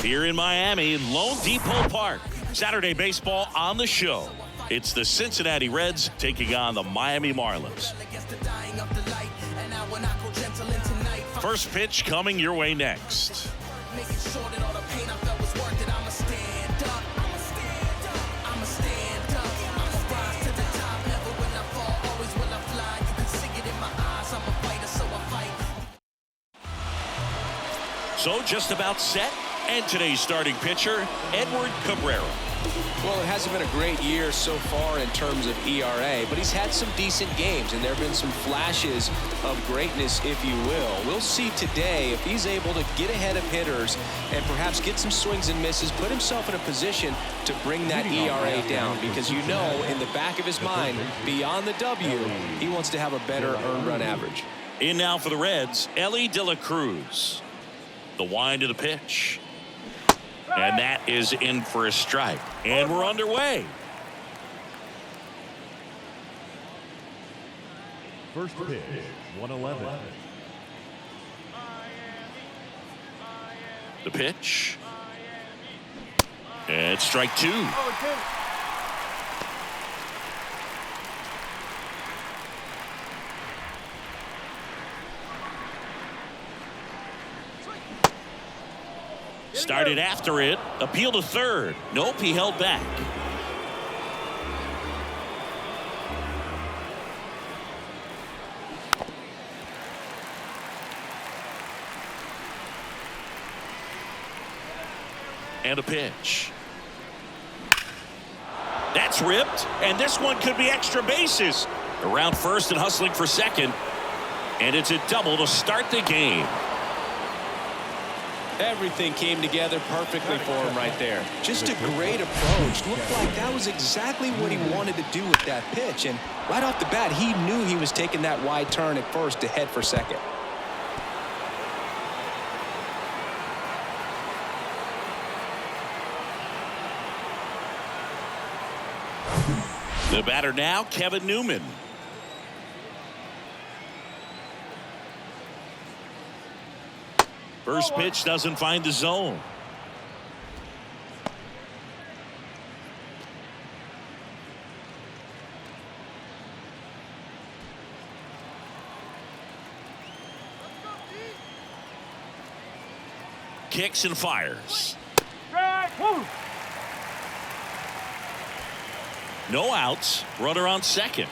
Here in Miami, Lone Depot Park. Saturday baseball on the show. It's the Cincinnati Reds taking on the Miami Marlins. First pitch coming your way next. So just about set, and today's starting pitcher, Edward Cabrera. Well, it hasn't been a great year so far in terms of ERA, but he's had some decent games, and there have been some flashes of greatness, if you will. We'll see today if he's able to get ahead of hitters and perhaps get some swings and misses, put himself in a position to bring that ERA down, because you know in the back of his mind, beyond the W, he wants to have a better earned run average. In now for the Reds, Elly De La Cruz. The wind of the pitch. And that is in for a strike. And we're underway. First pitch, 111. The pitch. And strike two. Started after it. Appeal to third. Nope, he held back. And a pitch. That's ripped. And this one could be extra bases. Around first and hustling for second. And it's a double to start the game. Everything came together perfectly for him right there. Just a great approach. Looked like that was exactly what he wanted to do with that pitch. And right off the bat, he knew he was taking that wide turn at first to head for second. The batter now, Kevin Newman. First pitch doesn't find the zone. Kicks and fires. No outs. Runner on second.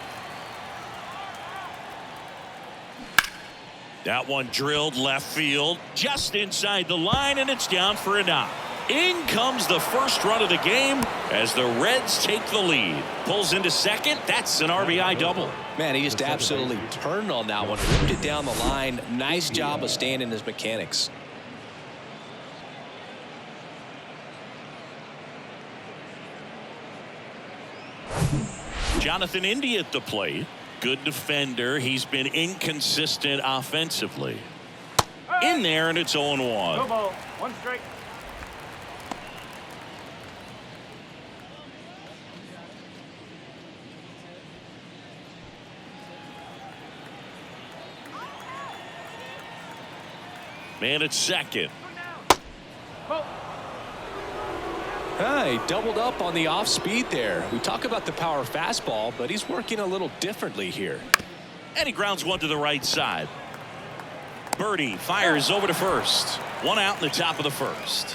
That one drilled left field, just inside the line, and it's down for a knock. In comes the first run of the game as the Reds take the lead. Pulls into second. That's an RBI double. Man, he just absolutely turned on that one. Ripped it down the line. Nice job of staying in his mechanics. Jonathan Indy at the plate. Good defender. He's been inconsistent offensively. In there, and it's 0-1. No ball. One strike. Man at second. He doubled up on the off speed there. We talk about the power fastball, but he's working a little differently here. And he grounds one to the right side. Birdie fires over to first. One out in the top of the first.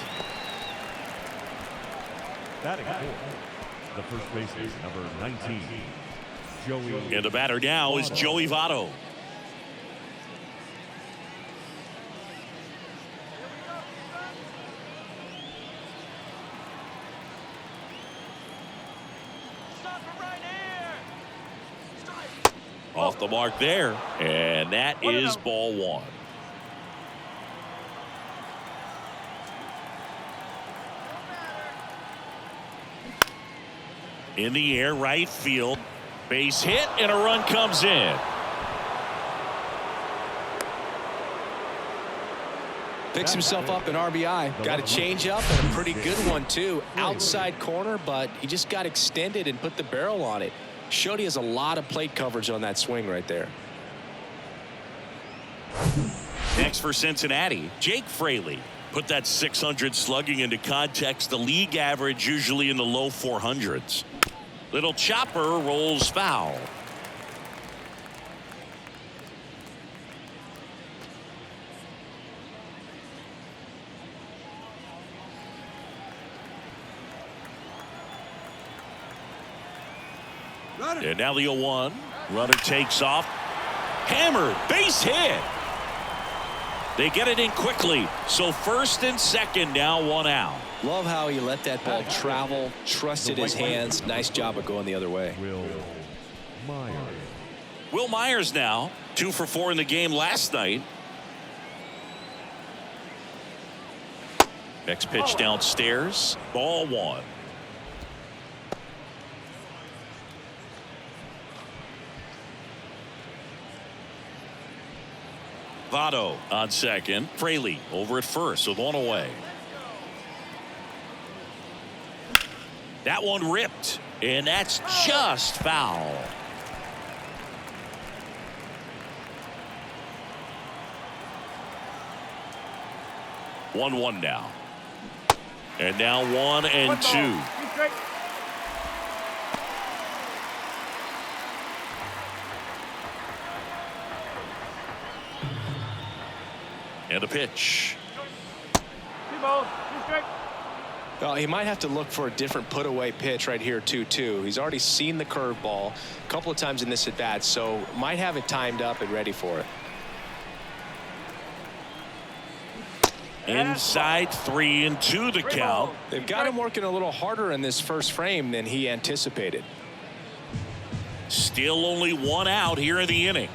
Batting fourth, the first baseman, number 19, Joey. And the batter now is Joey Votto. Off the mark there, and that is ball one. In the air, right field, base hit, and a run comes in. Picks himself up an RBI. Got a change up and a pretty good one too. Outside corner, but he just got extended and put the barrel on it. Showed he has a lot of plate coverage on that swing right there. Next for Cincinnati, Jake Fraley. Put that 600 slugging into context. The league average usually in the low 400s. Little chopper rolls foul. And now the 0-1. Runner takes off. Hammered. Base hit. They get it in quickly. So first and second, now 1 out. Love how he let that ball travel, trusted his hands. Nice job of going the other way. Will Myers now 2 for 4 in the game last night. Next pitch downstairs. Ball 1. Votto on second. Fraley over at first with 1 away. That one ripped, and that's just foul. One now. And now 1 and 2. And a pitch. 2 balls, 2 strikes. Well, he might have to look for a different put away pitch right here 2-2. He's already seen the curveball a couple of times in this at bat, so might have it timed up and ready for it. Inside 3-2 the count. They've got him working a little harder in this first frame than he anticipated. Still only 1 out here in the inning.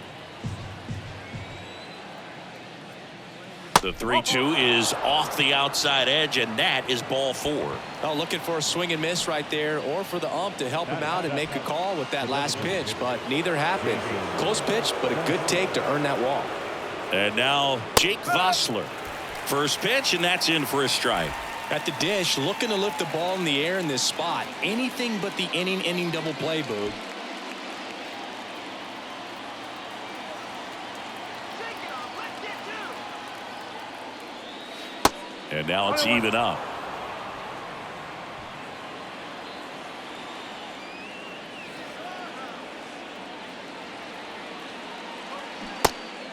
The 3-2 is off the outside edge, and that is ball 4. Oh, looking for a swing and miss right there, or for the ump to help him out and make a call with that last pitch, but neither happened. Close pitch, but a good take to earn that walk. And now Jake Vossler. First pitch, and that's in for a strike. At the dish, looking to lift the ball in the air in this spot. Anything but the inning double play, Boog. And now it's even up.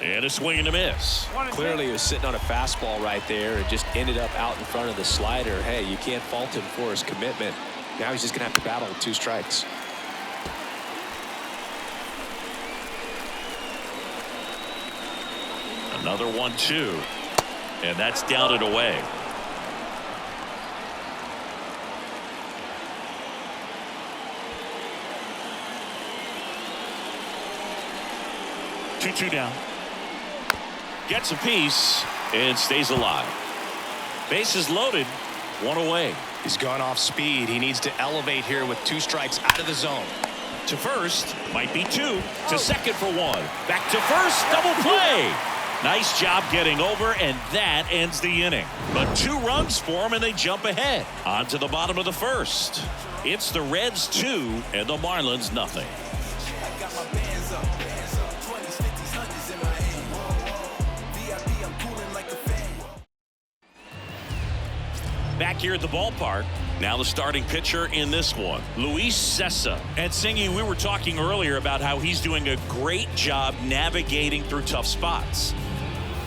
And a swing and a miss. Clearly he was sitting on a fastball right there and just ended up out in front of the slider. Hey, you can't fault him for his commitment. Now he's just going to have to battle with 2 strikes. Another 1-2. And that's down and away. Two down. Gets a piece and stays alive. Bases loaded. 1 away. He's gone off speed. He needs to elevate here with 2 strikes out of the zone. To first. Might be 2. To second for 1. Back to first. Double play. Nice job getting over, and that ends the inning. But 2 runs for them, and they jump ahead. On to the bottom of the first. It's the Reds 2 and the Marlins nothing. Back here at the ballpark. Now the starting pitcher in this one, Luis Cessa. And Singy, we were talking earlier about how he's doing a great job navigating through tough spots.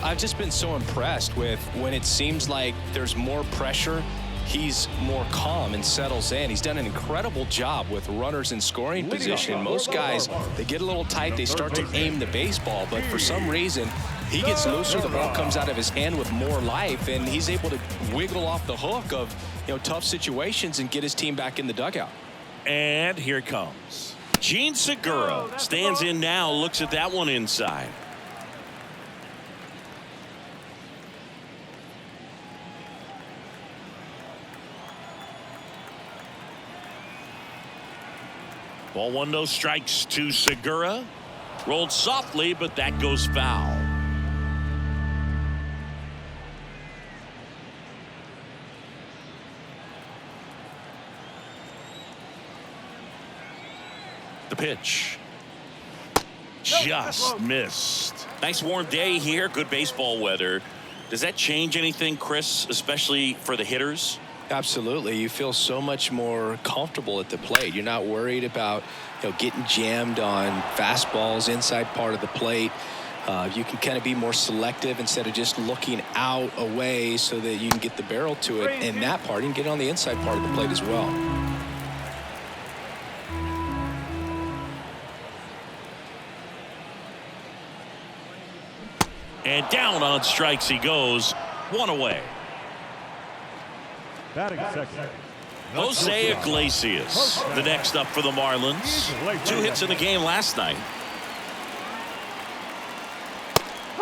I've just been so impressed with when it seems like there's more pressure, he's more calm and settles in. He's done an incredible job with runners in scoring position. Most guys, they get a little tight, they start to aim the baseball, but for some reason, he gets looser, the ball comes out of his hand with more life, and he's able to wiggle off the hook of, tough situations and get his team back in the dugout. And here it comes. Gene Segura stands in now, looks at that one inside. Ball 1, no strikes to Segura. Rolled softly, but that goes foul. The pitch. Just missed. Nice warm day here. Good baseball weather. Does that change anything, Chris, especially for the hitters? Absolutely. You feel so much more comfortable at the plate. You're not worried about getting jammed on fastballs inside part of the plate. You can kind of be more selective instead of just looking out away so that you can get the barrel to it. And that part, you can get it on the inside part of the plate as well. And down on strikes he goes. One away. Batting second. Jose Iglesias, the next up for the Marlins. 2 hits in the game last night.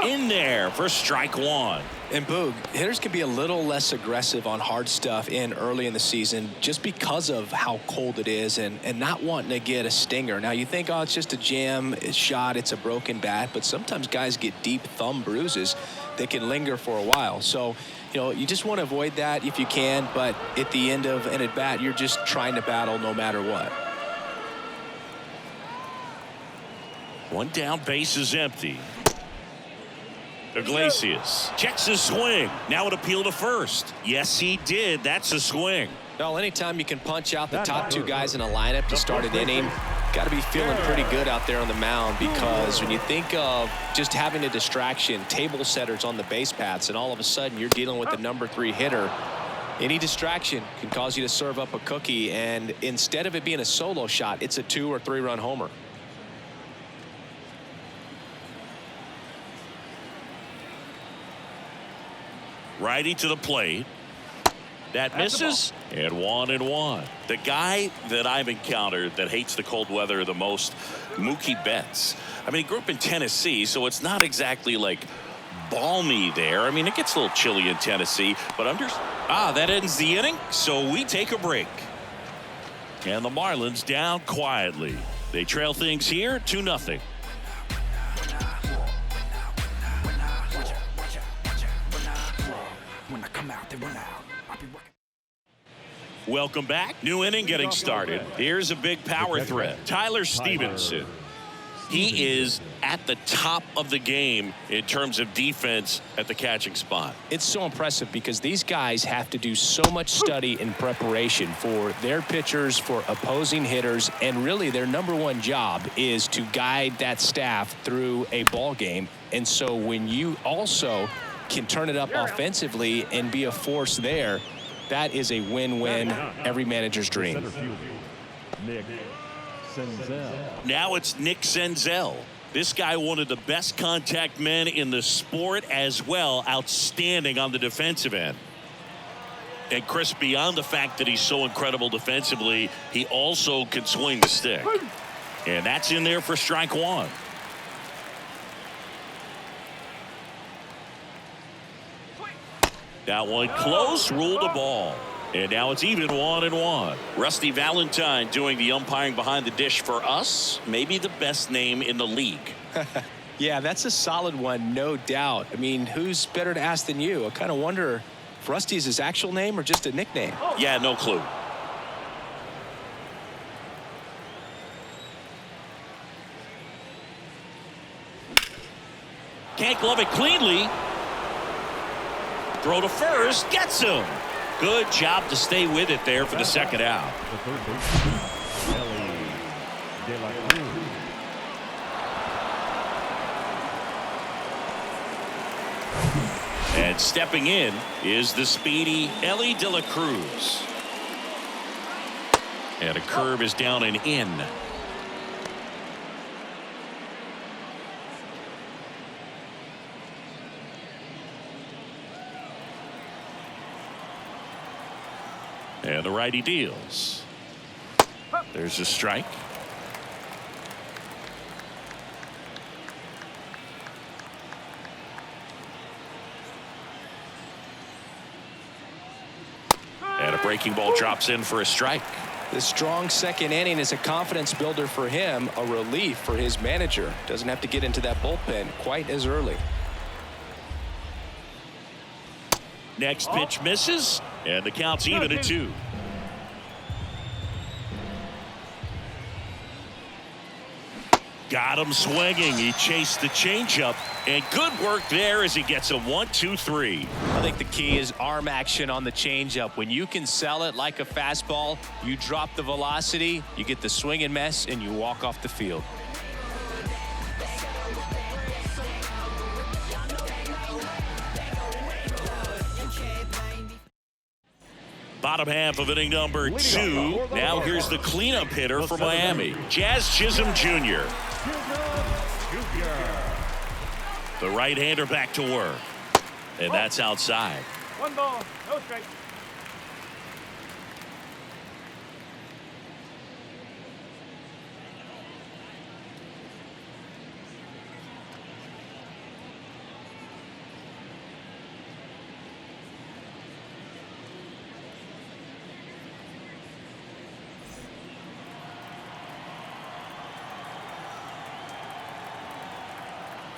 In there for strike one. And Boog, hitters can be a little less aggressive on hard stuff early in the season just because of how cold it is and not wanting to get a stinger. Now you think, oh, it's just a jam, it's shot, it's a broken bat, but sometimes guys get deep thumb bruises that can linger for a while. So, you just want to avoid that if you can, but at the end of an at-bat, you're just trying to battle no matter what. One down, base is empty. Iglesias checks his swing. Now an appeal to first. Yes, he did. That's a swing. Well, anytime you can punch out the top 2 guys in a lineup to start an inning, got to be feeling pretty good out there on the mound, because when you think of just having a distraction, table setters on the base paths, and all of a sudden you're dealing with the number 3 hitter, any distraction can cause you to serve up a cookie, and instead of it being a solo shot, it's a 2 or 3 run homer. Righty to the plate. That misses. And 1-1. The guy that I've encountered that hates the cold weather the most, Mookie Betts. I mean, he grew up in Tennessee, so it's not exactly like balmy there. I mean, it gets a little chilly in Tennessee, but that ends the inning, so we take a break. And the Marlins down quietly. They trail things here 2-0. Welcome back. New inning getting started. Here's a big power threat. Tyler Stevenson. He is at the top of the game in terms of defense at the catching spot. It's so impressive because these guys have to do so much study and preparation for their pitchers, for opposing hitters, and really their number 1 job is to guide that staff through a ball game. And so when you also can turn it up offensively and be a force there, that is a win-win, every manager's dream. Now it's Nick Senzel. This guy, one of the best contact men in the sport as well. Outstanding on the defensive end. And Chris, beyond the fact that he's so incredible defensively, he also can swing the stick. And that's in there for strike one. That one close, ruled a ball. And now it's even 1-1. Rusty Valentine doing the umpiring behind the dish for us. Maybe the best name in the league. Yeah, that's a solid one, no doubt. I mean, who's better to ask than you? I kind of wonder if Rusty is his actual name or just a nickname. Yeah, no clue. Can't glove it cleanly. Throw to first, gets him. Good job to stay with it there for the second out. The third baseman, Ellie De La Cruz. And stepping in is the speedy Ellie De La Cruz. And a curve is down and in. And the righty deals. There's a strike. And a breaking ball drops in for a strike. The strong second inning is a confidence builder for him, a relief for his manager. Doesn't have to get into that bullpen quite as early. Next pitch misses, and the count's even at 2. Got him swinging. He chased the changeup, and good work there as he gets a 1-2-3. I think the key is arm action on the changeup. When you can sell it like a fastball, you drop the velocity, you get the swing and miss, and you walk off the field. Bottom half of inning number 2. Now here's the cleanup hitter for Miami, Jazz Chisholm Jr. The right-hander back to work. And that's outside. 1 ball, no strike.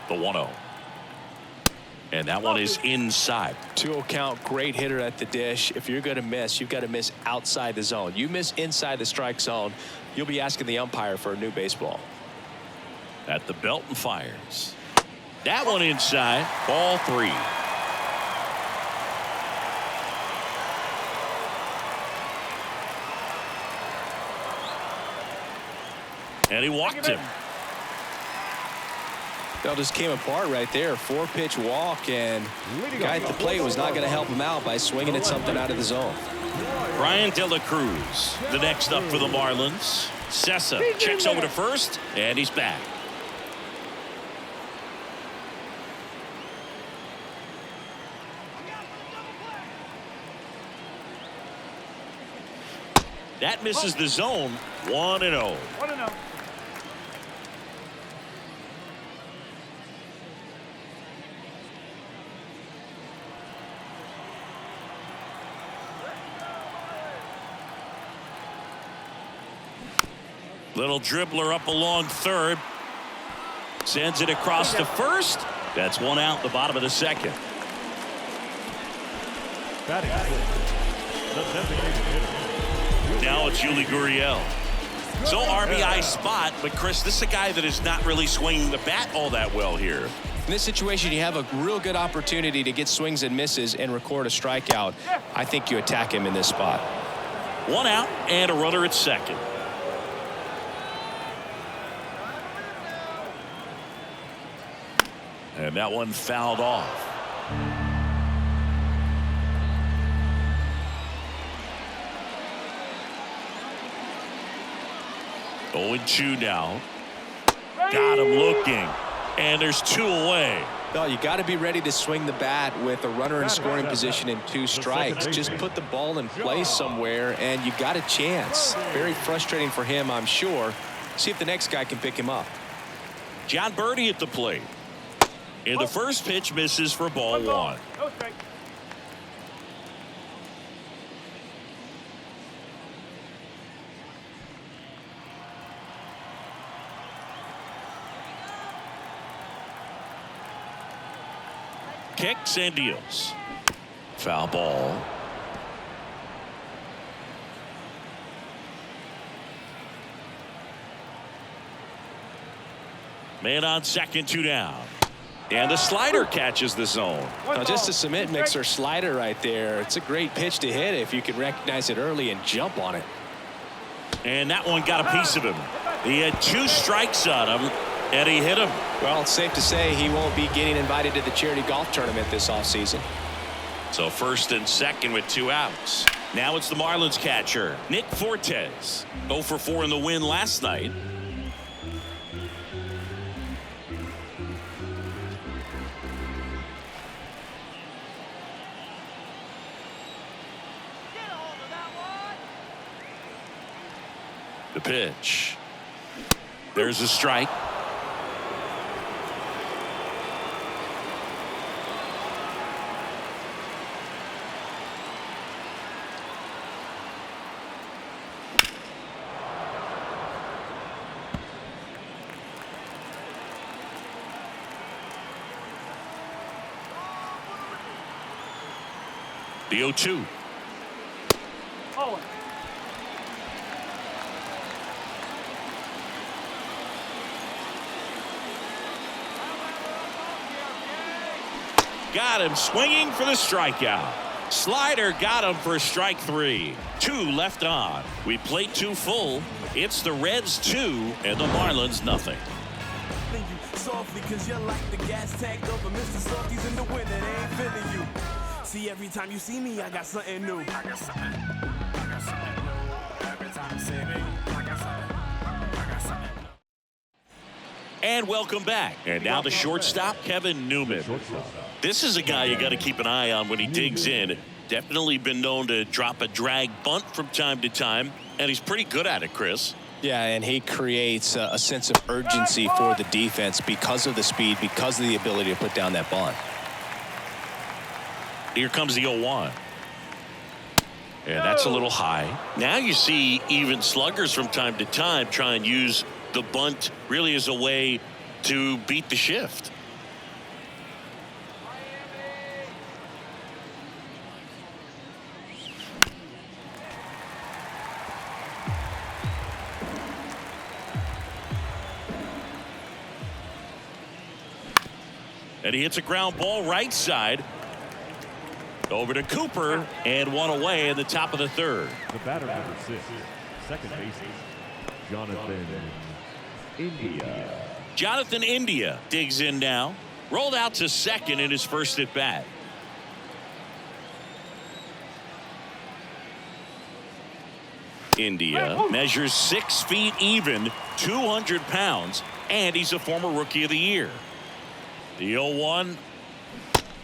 The 1-0. And that one is inside. 2-0 count, great hitter at the dish. If you're going to miss, you've got to miss outside the zone. You miss inside the strike zone, you'll be asking the umpire for a new baseball. At the belt and fires. That one inside. Ball 3. And he walked him. That just came apart right there. 4-pitch walk, and the guy at the plate was not going to help him out by swinging at something out of the zone. Brian De La Cruz, the next up for the Marlins. Sessa checks over to first, and he's back. That misses the zone. 1-0. 1-0. Little dribbler up along third. Sends it across to first. That's 1 out, the bottom of the second. Now it's Yuli Gurriel. So RBI spot, but Chris, this is a guy that is not really swinging the bat all that well here. In this situation, you have a real good opportunity to get swings and misses and record a strikeout. I think you attack him in this spot. 1 out and a runner at second. And that one fouled off. Oh, 0-2 now. Got him looking. And there's 2 away. No, you got to be ready to swing the bat with a runner in scoring position and 2 strikes. Just put the ball in place somewhere, and you got a chance. Very frustrating for him, I'm sure. See if the next guy can pick him up. John Birdie at the plate. And the first pitch misses for ball 1. No strike. Kicks and deals. Foul ball. Man on second, 2 down. And the slider catches the zone. Now, just a cement mixer slider right there. It's a great pitch to hit if you can recognize it early and jump on it. And that one got a piece of him. He had 2 strikes on him, and he hit him. Well, it's safe to say he won't be getting invited to the charity golf tournament this offseason. So first and second with 2 outs. Now it's the Marlins catcher, Nick Fortes. 0 for 4 in the win last night. The pitch. There's a strike. The 0-2. Oh. Got him swinging for the strikeout. Slider got him for strike 3. 2 left on. We played 2 full. It's the Reds 2 and the Marlins nothing. Softly, cause you're like the gas tank over Mr. Softies in the winter. They ain't feeling you. See, every time you see me, I got something new. I got something new. Every time you see me, I got something new. And welcome back. And now the shortstop, Kevin Newman. This is a guy you got to keep an eye on when he digs in. Definitely been known to drop a drag bunt from time to time, and he's pretty good at it, Chris. Yeah, and he creates a sense of urgency for the defense because of the speed, because of the ability to put down that bunt. Here comes the 0-1. And that's a little high. Now you see even sluggers from time to time try and use the bunt really as a way to beat the shift. And he hits a ground ball right side. Over to Cooper, and 1 away in the top of the 3rd. The batter number 6, second baseman, Jonathan India. Jonathan India digs in now. Rolled out to second in his first at bat. India measures 6 feet even, 200 pounds, and he's a former Rookie of the Year. The 0-1.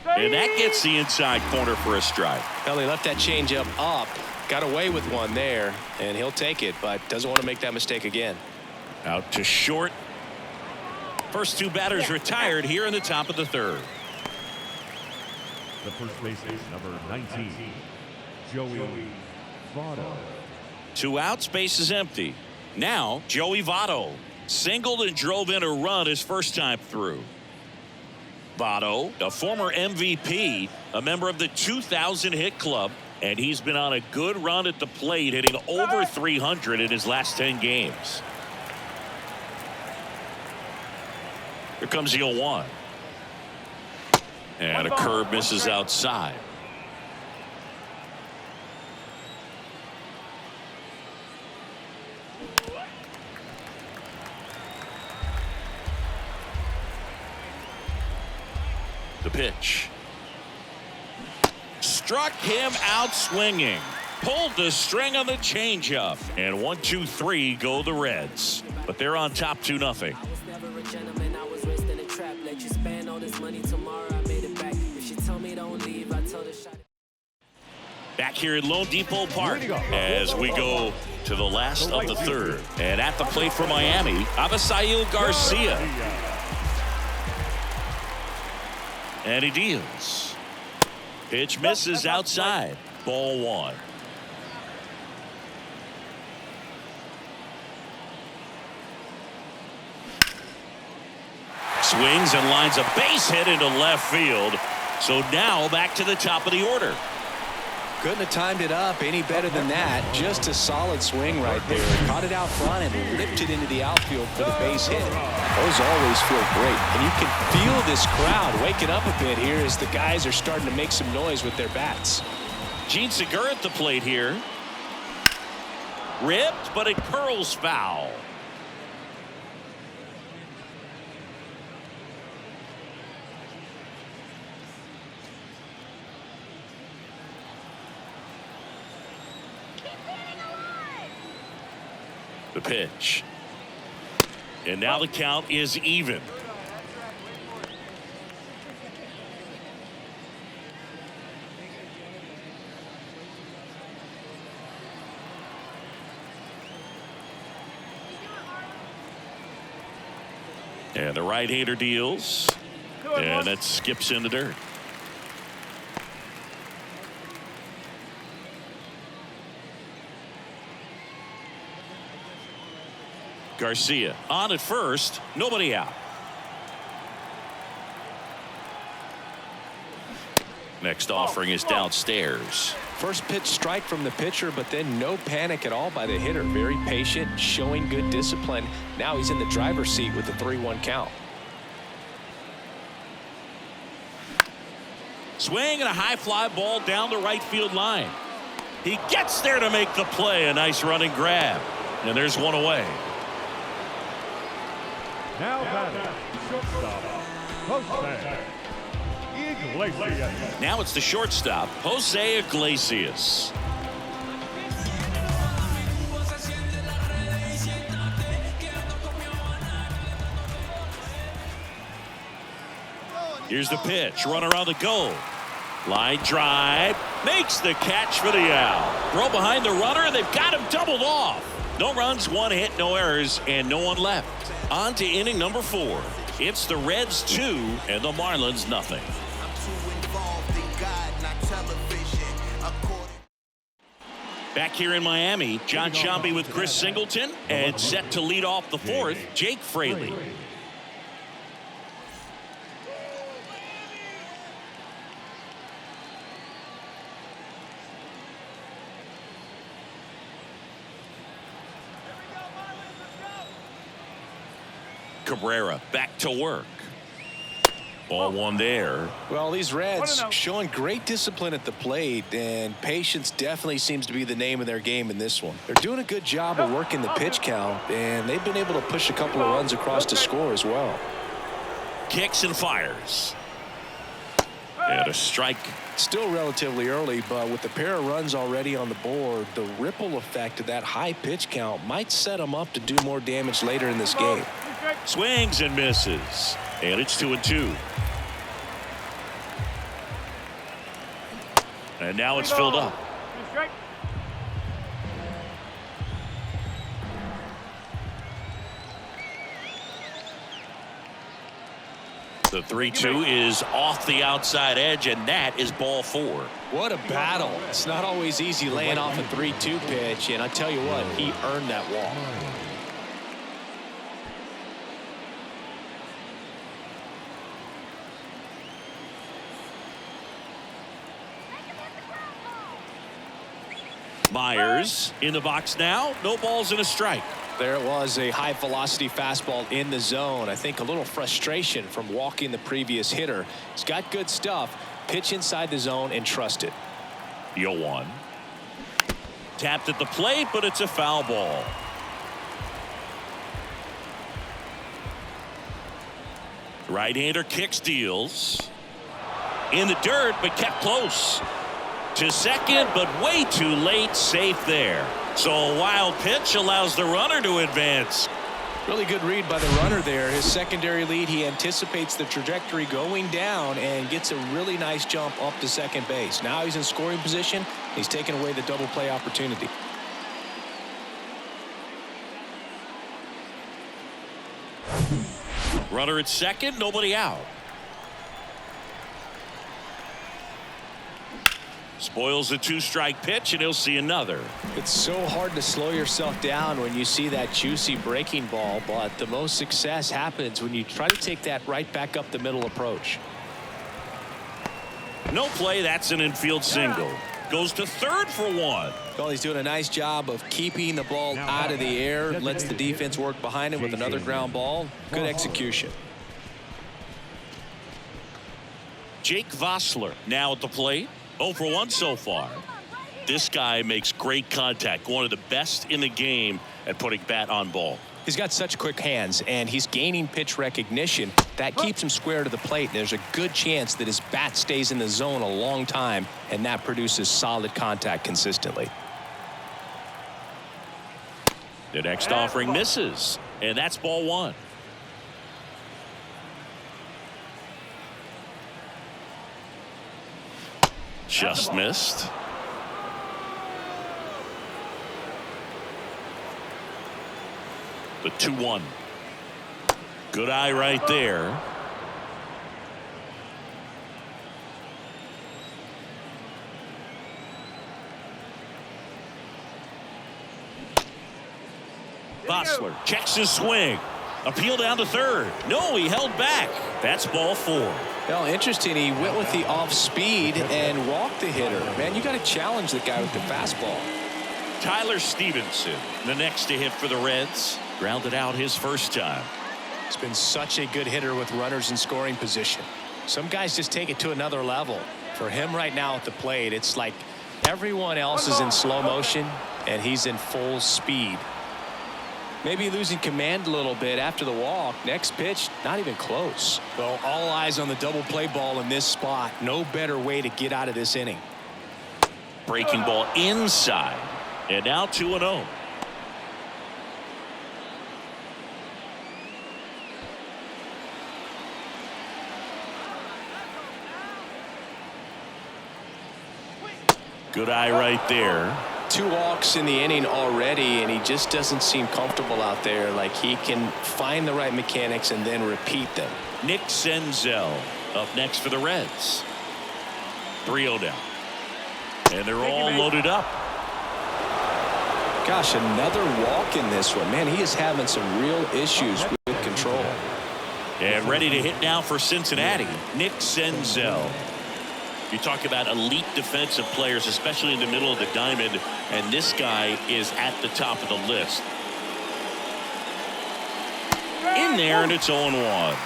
And that gets the inside corner for a strike. Well, he left that changeup up, got away with one there, and he'll take it, but doesn't want to make that mistake again. Out to short. First 2 batters retired here in the top of the 3rd. The first baseman, number 19, Joey Votto. 2 outs, base is empty. Now, Joey Votto singled and drove in a run his first time through. Votto, a former MVP, a member of the 2000 hit club, and he's been on a good run at the plate, hitting over 300 in his last 10 games. Here comes the 0-1. And a curve misses outside. The pitch. Struck him out swinging. Pulled the string on the changeup. And 1, 2, 3 go the Reds. But they're on top 2-0. I was never a gentleman. I was raised in a trap. Let you spend all this money tomorrow. I made it back. If she told me don't leave, I told her shot. Back here at Lone Depot Park as we go to the last of the 3rd. And at the plate for Miami, Avisail Garcia. And he deals. Pitch misses outside. Ball 1. Swings and lines a base hit into left field. So now back to the top of the order. Couldn't have timed it up any better than that. Just a solid swing right there. Caught it out front and lifted into the outfield for the base hit. Those always feel great. And you can feel this crowd waking up a bit here as the guys are starting to make some noise with their bats. Gene Segura at the plate here. Ripped, but it curls foul. The pitch. And now the count is even. And the right-hander deals. And that skips in the dirt. Garcia on at first, nobody out. Next offering is downstairs. First pitch strike from the pitcher, but then no panic at all by the hitter. Very patient, showing good discipline. Now he's in the driver's seat with the 3-1 count. Swing and a high fly ball down the right field line. He gets there to make the play. A nice running grab. And there's one away. Now batting, shortstop, Jose Iglesias. Now it's the shortstop, Jose Iglesias. Here's the pitch. Run around the goal. Line drive. Makes the catch for the out. Throw behind the runner. They've got him doubled off. No runs, one hit, no errors, and no one left. On to inning number 4. It's the Reds 2 and the Marlins nothing. Back here in Miami, John Sciambi with Chris Singleton, and set to lead off the 4th, Jake Fraley. Cabrera back to work. Ball one there. Well, these Reds showing great discipline at the plate, and patience definitely seems to be the name of their game in this one. They're doing a good job of working the pitch count, and they've been able to push a couple of runs across to score as well. Kicks and fires. And a strike. Still relatively early, but with the pair of runs already on the board, the ripple effect of that high pitch count might set them up to do more damage later in this game. Swings and misses. And it's 2-2. And now it's filled up. The 3-2 is off the outside edge, and that is ball 4. What a battle. It's not always easy laying off a 3-2 pitch, and I tell you what, he earned that walk. Myers in the box now. No balls and a strike. There it was, a high velocity fastball in the zone. I think a little frustration from walking the previous hitter. He's got good stuff. Pitch inside the zone and trust it. 0-1. Tapped at the plate, but it's a foul ball. Right-hander kicks, deals. In the dirt, but kept close. To second, but way too late. Safe there. So a wild pitch allows the runner to advance. Really good read by the runner there. His secondary lead, he anticipates the trajectory going down and gets a really nice jump up to second base. Now he's in scoring position. He's taking away the double play opportunity. Runner at second, nobody out. Spoils the 2-strike pitch, and he'll see another. It's so hard to slow yourself down when you see that juicy breaking ball, but the most success happens when you try to take that right back up the middle approach. No play. That's an infield single. Goes to third for 1. Well, he's doing a nice job of keeping the ball out of the air. Lets the defense work behind him with another ground ball. Good execution. Jake Vossler now at the plate. 0 for 1 so far. This guy makes great contact. One of the best in the game at putting bat on ball. He's got such quick hands, and he's gaining pitch recognition. That keeps him square to the plate. There's a good chance that his bat stays in the zone a long time, and that produces solid contact consistently. The next offering misses, and that's ball 1. Just missed. The 2-1. Good eye right there. Vossler checks his swing. Appeal down to third. No, he held back. That's ball 4. Well, interesting. He went with the off speed and walked the hitter. Man, you got to challenge the guy with the fastball. Tyler Stevenson, the next to hit for the Reds. Grounded out his first time. He's been such a good hitter with runners in scoring position. Some guys just take it to another level. For him right now at the plate, it's like everyone else is in slow motion and he's in full speed. Maybe losing command a little bit after the walk. Next pitch, not even close. Well, all eyes on the double play ball in this spot. No better way to get out of this inning. Breaking ball inside. And now 2-0. Good eye right there. 2 walks in the inning already, and he just doesn't seem comfortable out there. Like he can find the right mechanics and then repeat them. Nick Senzel up next for the Reds. 3-0 down. And they're all loaded up. Gosh, another walk in this one. Man, he is having some real issues with control. And ready to hit now for Cincinnati, Nick Senzel. You talk about elite defensive players, especially in the middle of the diamond, and this guy is at the top of the list. In there, and it's 0-1.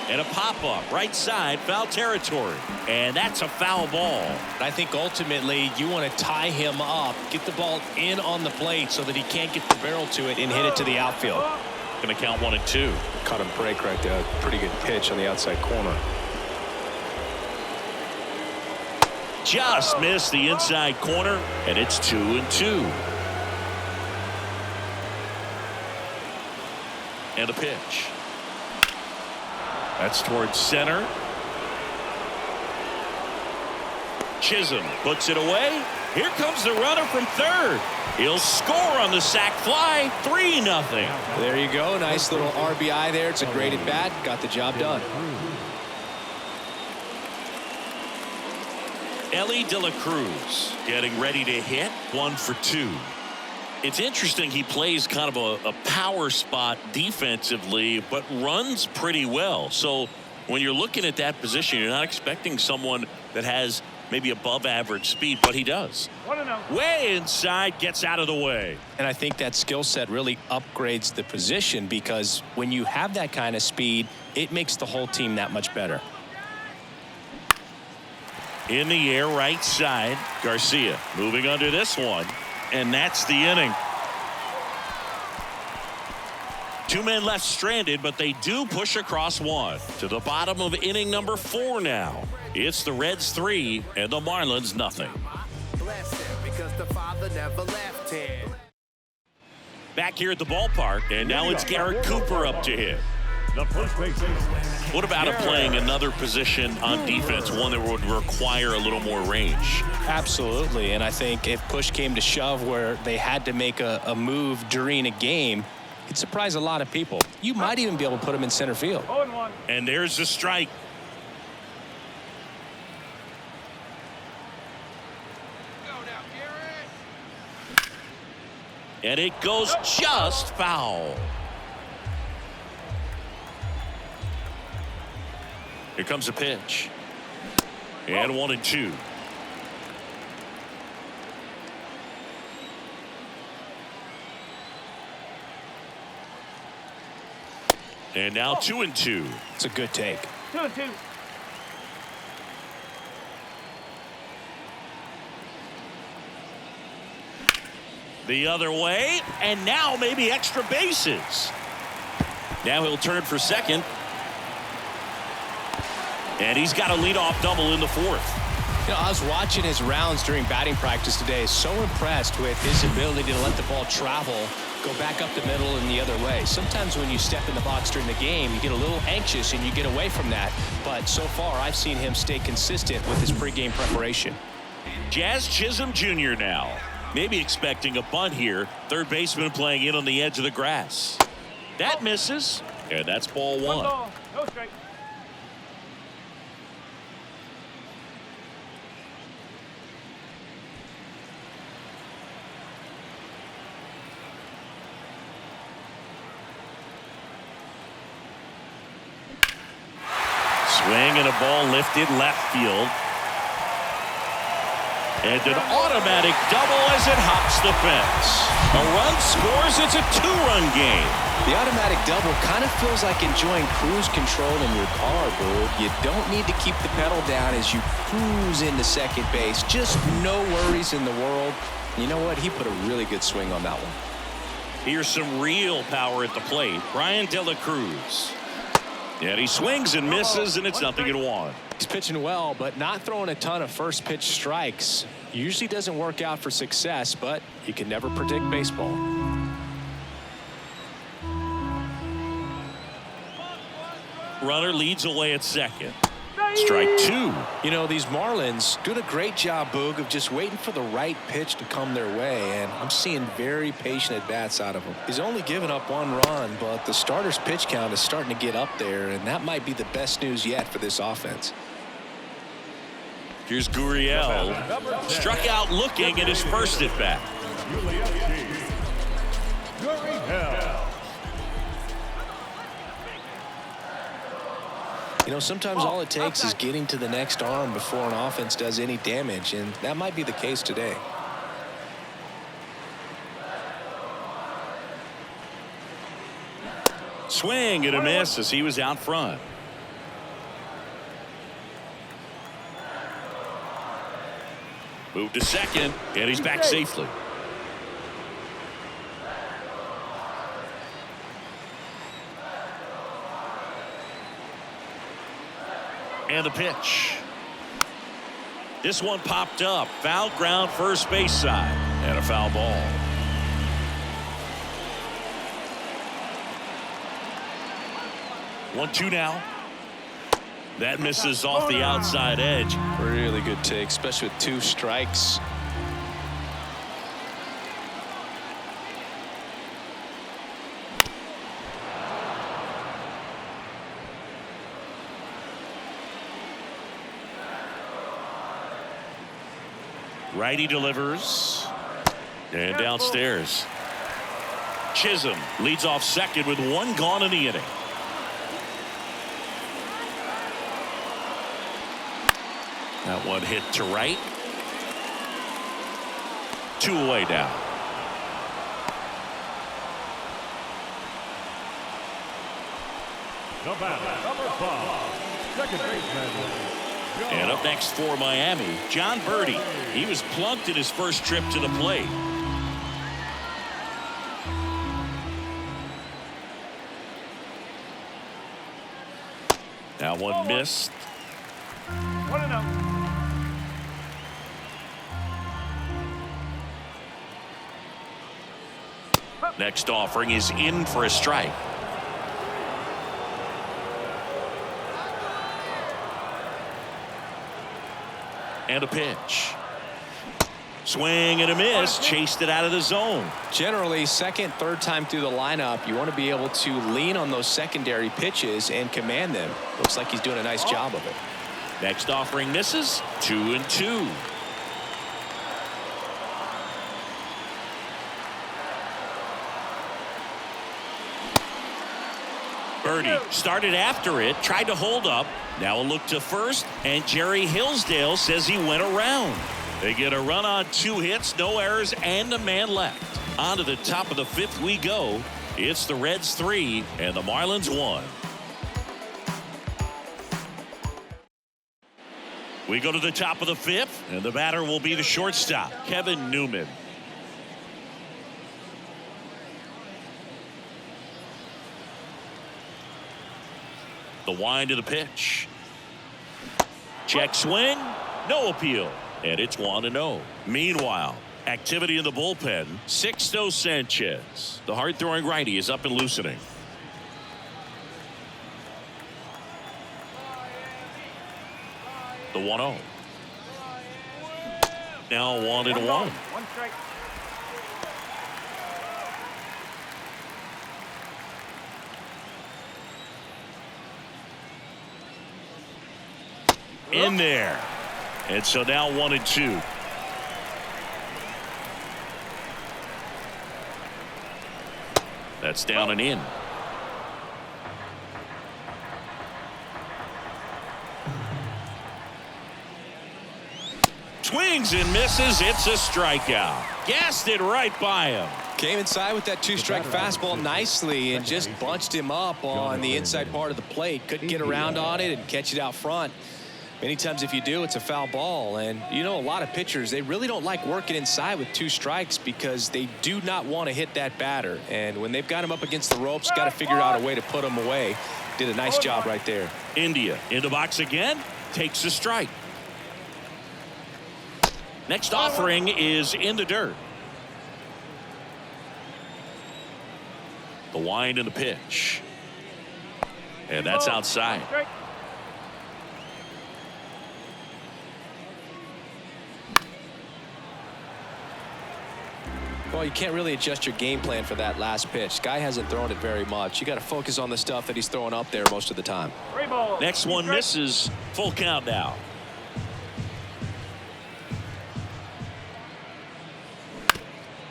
And a pop-up, right side, foul territory. And that's a foul ball. I think ultimately you want to tie him up, get the ball in on the plate so that he can't get the barrel to it and hit it to the outfield. Going to count 1-2. Caught him break right there. Pretty good pitch on the outside corner. Just missed the inside corner, and it's 2-2. And a pitch. That's towards center. Chisholm puts it away. Here comes the runner from third. He'll score on the sac fly. 3-0. There you go. Nice little RBI there. It's a great at bat. Got the job done. Ellie De La Cruz getting ready to hit. 1 for 2. It's interesting, he plays kind of a power spot defensively, but runs pretty well. So when you're looking at that position, you're not expecting someone that has maybe above average speed, but he does. Way inside, gets out of the way. And I think that skill set really upgrades the position, because when you have that kind of speed, it makes the whole team that much better. In the air, right side, Garcia moving under this one. And that's the inning. 2 men left stranded, but they do push across one. To the bottom of inning number 4 now. It's the Reds 3 and the Marlins nothing. Back here at the ballpark, and now it's Garrett Cooper up to hit. The first baseman. What about him playing another position on defense, one that would require a little more range? Absolutely, and I think if push came to shove where they had to make a move during a game, it'd surprise a lot of people. You might even be able to put him in center field. 0-1. And there's the strike. And it goes just foul. Here comes a pitch. And 1-2. And now 2-2. It's a good take. 2-2. The other way, and now maybe extra bases. Now he'll turn for second. And he's got a leadoff double in the 4th. You know, I was watching his rounds during batting practice today. So impressed with his ability to let the ball travel, go back up the middle and the other way. Sometimes when you step in the box during the game, you get a little anxious and you get away from that. But so far, I've seen him stay consistent with his pregame preparation. Jazz Chisholm Jr. now. Maybe expecting a bunt here. Third baseman playing in on the edge of the grass. That misses, and that's ball 1. No strike. Swing and a ball lifted left field. And an automatic double as it hops the fence. A run scores. It's a two-run game. The automatic double kind of feels like enjoying cruise control in your car, Bird. You don't need to keep the pedal down as you cruise into second base. Just no worries in the world. You know what? He put a really good swing on that one. Here's some real power at the plate. Brian De La Cruz. And he swings and misses, and it's 0-1. He's pitching well, but not throwing a ton of first pitch strikes. Usually doesn't work out for success, but you can never predict baseball. Runner leads away at second. Strike two. You know, these Marlins doing a great job, Boog, of just waiting for the right pitch to come their way, and I'm seeing very patient at-bats out of him. He's only given up one run, but the starter's pitch count is starting to get up there, and that might be the best news yet for this offense. Here's Gurriel. Struck out looking at his first at-bat. You know, sometimes all it takes is getting to the next arm before an offense does any damage, and that might be the case today. Swing and a miss as he was out front. Move to second, and he's back safely. And the pitch. This one popped up. Foul ground first base side. And a foul ball. One-two now. That misses off the outside edge. Really good take, especially with two strikes. Righty delivers. And downstairs. Chisholm leads off second with one gone in the inning. That one hit to right. Two away now. The batter, number 5, second baseman. And up next for Miami, John Birdie. He was plunked in his first trip to the plate. That one missed. 1-0. Next offering is in for a strike. And a pitch. Swing and a miss. Chased it out of the zone. Generally, second, third time through the lineup, you want to be able to lean on those secondary pitches and command them. Looks like he's doing a nice job of it. Next offering misses. 2-2. Birdie started after it, tried to hold up. Now a look to first, and Jerry Hillsdale says he went around. They get a run on 2 hits, no errors, and a man left. On to the top of the 5th we go. It's the Reds 3 and the Marlins 1. We go to the top of the 5th, and the batter will be the shortstop, Kevin Newman. The wind of the pitch. Check swing. No appeal. And it's 1-0. Meanwhile, activity in the bullpen. Sixto Sanchez. The hard-throwing righty is up and loosening. The 1-0. Now 1-1. 1 strike. In there. And so now 1-2. That's down and in. Swing Swings and misses. It's a strikeout. Gassed it right by him. Came inside with that two-strike fastball nicely and just bunched him up on the inside part of the plate. Couldn't get around on it and catch it out front. Many times if you do, it's a foul ball. And you know, a lot of pitchers, they really don't like working inside with 2 strikes because they do not want to hit that batter. And when they've got him up against the ropes, got to figure out a way to put him away. Did a nice job right there. India in the box again, takes a strike. Next offering is in the dirt. The wind and the pitch. And that's outside. Well, you can't really adjust your game plan for that last pitch. Guy hasn't thrown it very much. You got to focus on the stuff that he's throwing up there most of the time. Next one misses. Full count now.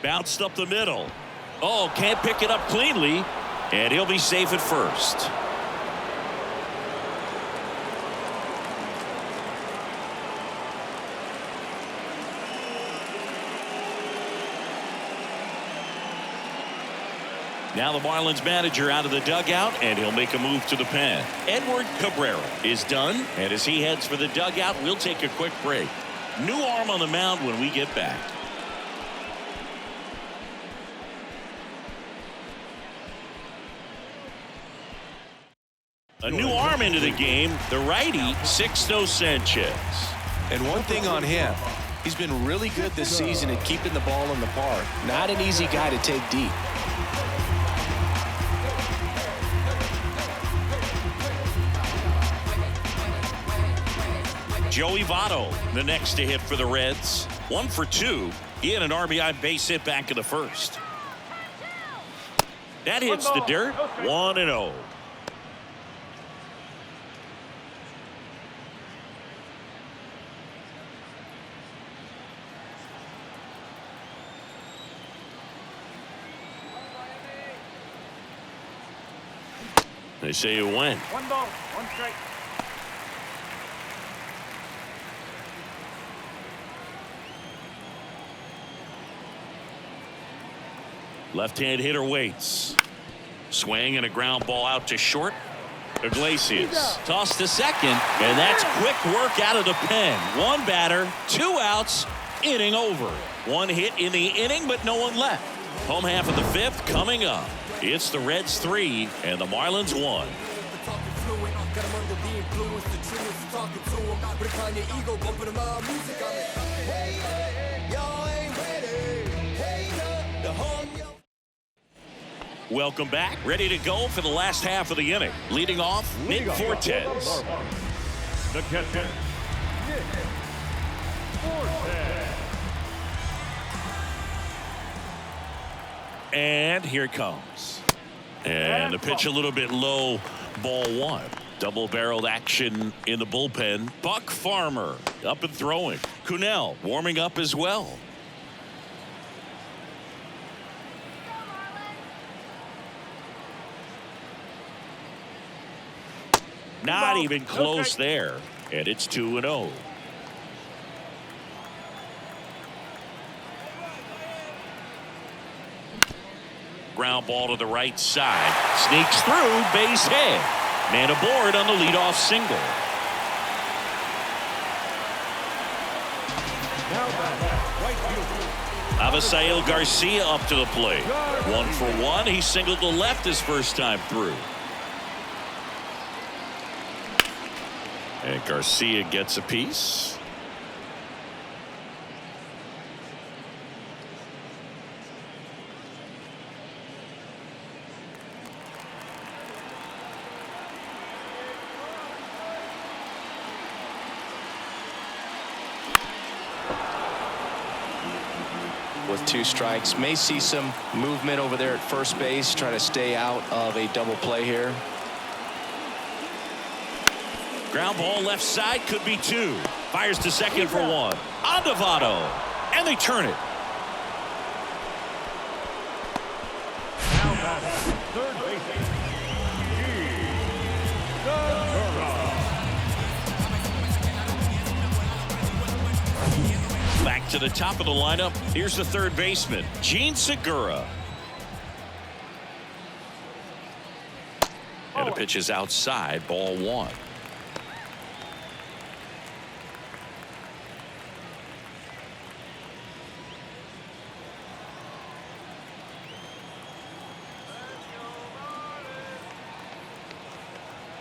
Bounced up the middle. Oh, can't pick it up cleanly. And he'll be safe at first. Now the Marlins manager out of the dugout, and he'll make a move to the pen. Edward Cabrera is done, and as he heads for the dugout, we'll take a quick break. New arm on the mound when we get back. A new arm into the game, the righty, Sixto Sanchez. And one thing on him, he's been really good this season at keeping the ball in the park. Not an easy guy to take deep. Joey Votto, the next to hit for the Reds. 1 for 2. He had an RBI base hit back in the first. That hits the dirt. 1-0. They say you win. 1 ball, 1 strike. Left-hand hitter waits. Swing and a ground ball out to short. Iglesias tossed to second, and that's quick work out of the pen. 1 batter, 2 outs, inning over. 1 hit in the inning, but no one left. Home half of the 5th coming up. It's the Reds 3 and the Marlins 1. Welcome back. Ready to go for the last half of the inning. Leading off, Nick Fortes. The catcher, Nick Fortes. And here it comes. And the pitch a little bit low, ball 1. Double-barreled action in the bullpen. Buck Farmer up and throwing. Cunell warming up as well. Not even close there. And it's 2-0. Ground ball to the right side. Sneaks through, base hit. Man aboard on the leadoff single. Avisail Garcia up to the plate. 1 for 1. He singled to left his first time through. And Garcia gets a piece. With 2 strikes, may see some movement over there at first base, try to stay out of a double play here. Ground ball left side, could be 2. Fires to second for 1. On to Votto, and they turn it. Now batting, third baseman, the top of the lineup, here's the third baseman, Gene Segura. And the pitch is outside, ball one.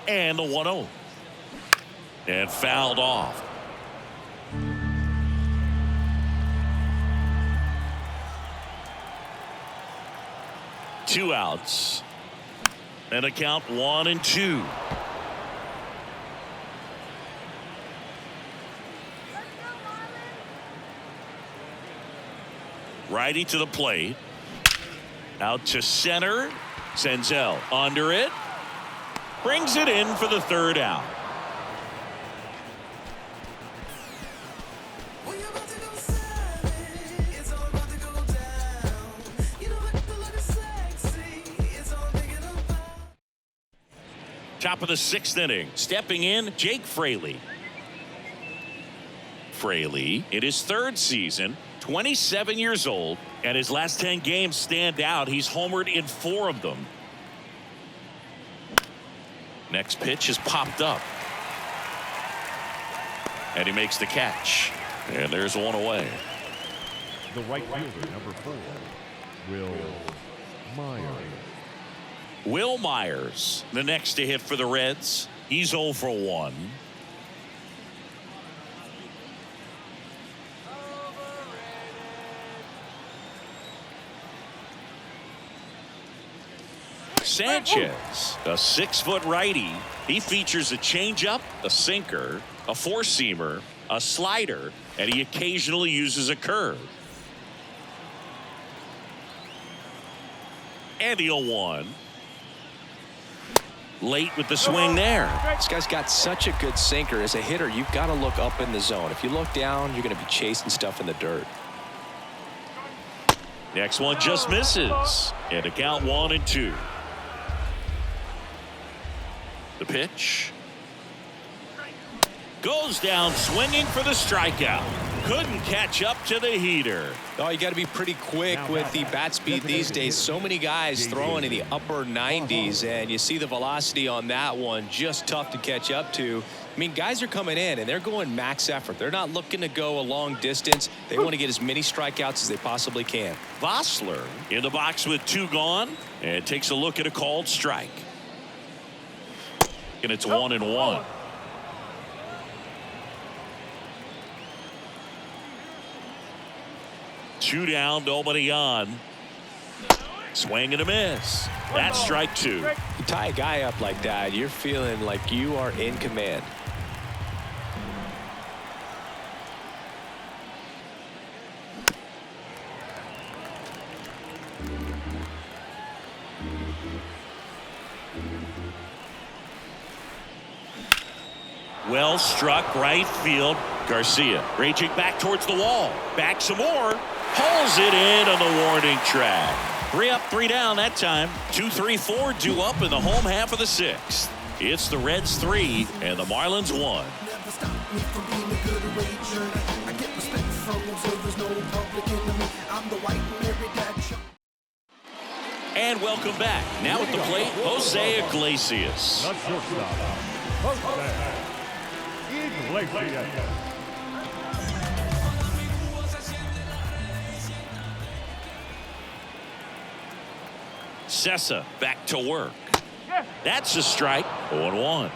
And the 1-0. And fouled off. Two outs. And a count 1-2. Righty to the plate. Out to center. Senzel under it. Brings it in for the third out. Top of the sixth inning. Stepping in, Jake Fraley. Fraley in his third season, 27 years old, and his last 10 games stand out. He's homered in 4 of them. Next pitch is popped up. And he makes the catch. And there's one away. The right fielder, number 4, Will Myers. Will Myers, the next to hit for the Reds. He's 0 for 1. Sanchez, a 6-foot righty. He features a changeup, a sinker, a four-seamer, a slider, and he occasionally uses a curve. And the 0-1. Late with the swing there. This guy's got such a good sinker. As a hitter, you've got to look up in the zone. If you look down, you're going to be chasing stuff in the dirt. Next one just misses. And a count 1-2. The pitch. Goes down swinging for the strikeout. Couldn't catch up to the heater. Oh, you got to be pretty quick with the bat speed these days. So many guys throwing in the upper 90s, and you see the velocity on that one. Just tough to catch up to. I mean, guys are coming in, and they're going max effort. They're not looking to go a long distance. They want to get as many strikeouts as they possibly can. Vossler in the box with 2 gone, and takes a look at a called strike. And it's 1-1. Two down, nobody on. Swing and a miss. That's strike 2. You tie a guy up like that, you're feeling like you are in command. Well struck right field. Garcia raging back towards the wall. Back some more. Pulls it in on the warning track. 3 up, 3 down that time. 2, 3, 4 due up in the home half of the 6th. It's the Reds 3 and the Marlins 1. And welcome back. Now at the plate, Jose Iglesias. The shortstop, Jose Iglesias. Sessa back to work. That's a strike. 0-1.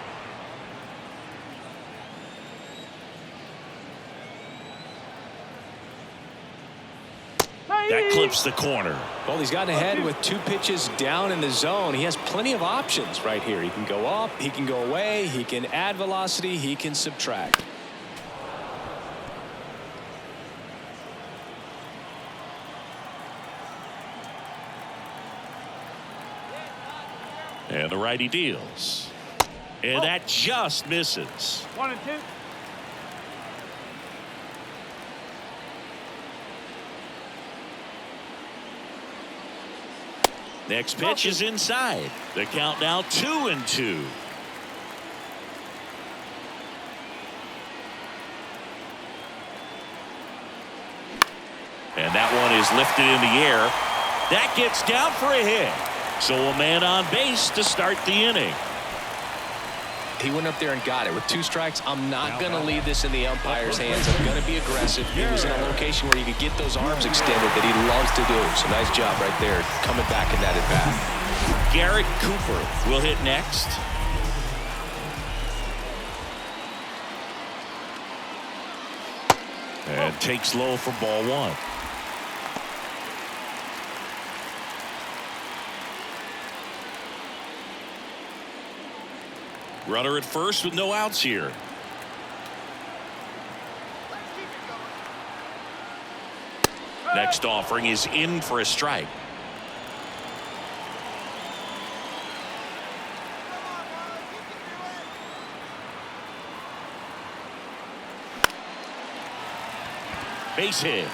That clips the corner. Well, he's gotten ahead with 2 pitches down in the zone. He has plenty of options right here. He can go up, he can go away, he can add velocity, he can subtract. And the righty deals. And that just misses. 1-2. Next pitch is inside. The count now 2-2. And that one is lifted in the air. That gets down for a hit. So a man on base to start the inning. He went up there and got it. With 2 strikes, I'm not going to leave this in the umpire's hands. I'm going to be aggressive. He was in a location where he could get those arms extended that he loves to do. So nice job right there, coming back in that at-bat. Garrett Cooper will hit next. And takes low for ball 1. Runner at first with no outs here. Next offering is in for a strike. Base hit.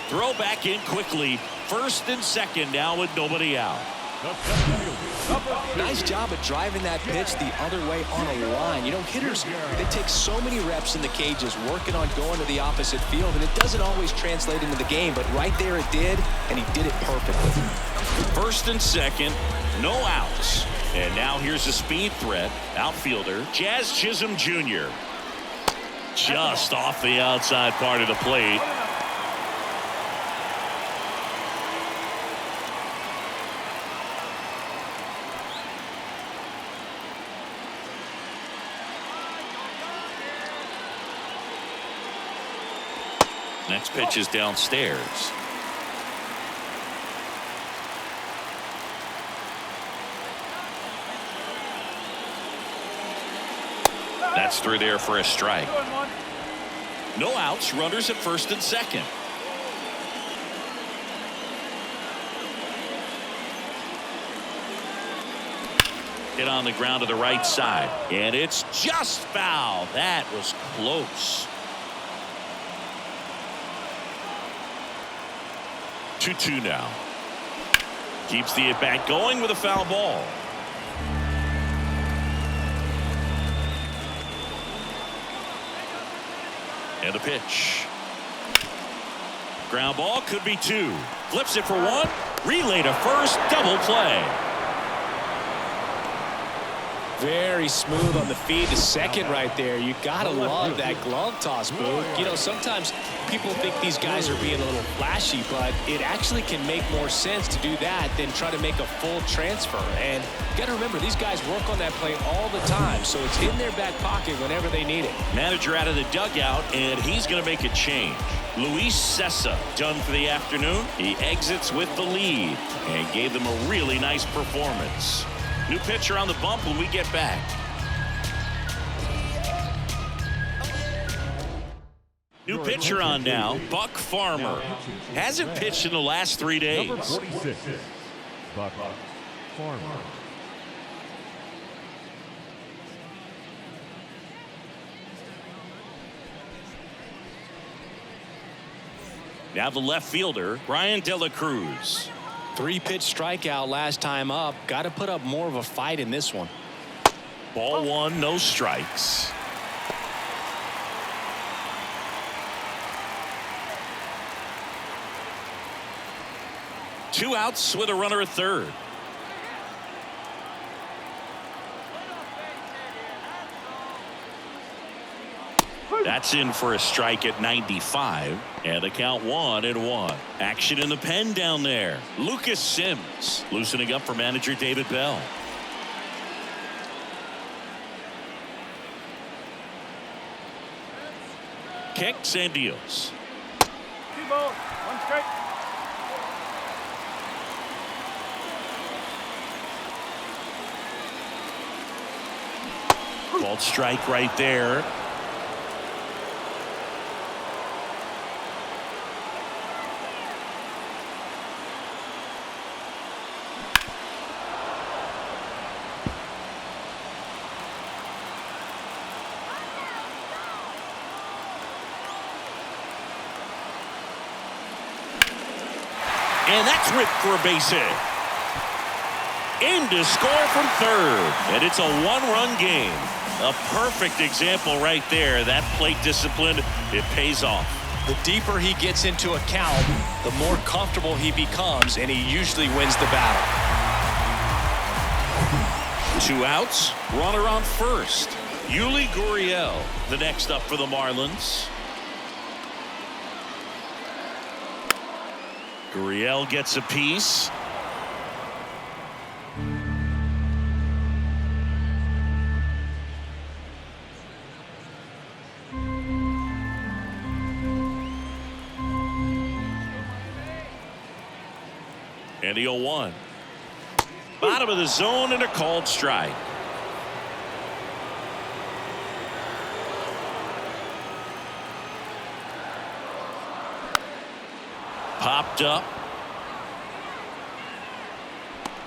Throw back in quickly. First and second now with nobody out. Nice job of driving that pitch the other way on a line. You know, hitters, they take so many reps in the cages working on going to the opposite field, and it doesn't always translate into the game, but right there it did, and he did it perfectly. First and second, no outs. And now here's a speed threat. Outfielder Jazz Chisholm Jr. Just off the outside part of the plate. Next pitch is downstairs. That's through there for a strike. No outs, runners at first and second. Hit on the ground to the right side, and it's just foul. That was close. 2-2 now. Keeps the at-bat going with a foul ball. And the pitch. Ground ball, could be 2. Flips it for 1. Relay to first, double play. Very smooth on the feed to second right there. You gotta love that glove toss, Boo. You know, sometimes people think these guys are being a little flashy, but it actually can make more sense to do that than try to make a full transfer. And you gotta remember, these guys work on that play all the time, so it's in their back pocket whenever they need it. Manager out of the dugout, and he's going to make a change. Luis Sessa done for the afternoon. He exits with the lead and gave them a really nice performance. New pitcher on the bump when we get back. New pitcher on now, Buck Farmer. Hasn't pitched in the last 3 days. Number 46, Buck Farmer. Now the left fielder, Brian De La Cruz. 3-pitch strikeout last time up. Got to put up more of a fight in this one. Ball 1, no strikes. Two outs with a runner at third. That's in for a strike at 95, and the count 1-1. Action in the pen down there. Lucas Sims loosening up for manager David Bell. Kicks and deals. 2 balls, 1 strike. Called strike right there. And that's ripped for a base hit. In to score from third. And it's a 1-run game. A perfect example right there. That plate discipline, it pays off. The deeper he gets into a count, the more comfortable he becomes, and he usually wins the battle. 2 outs, runner on first. Yuli Gurriel, the next up for the Marlins. Gurriel gets a piece. And the 0-1. Bottom of the zone and a called strike. Popped up.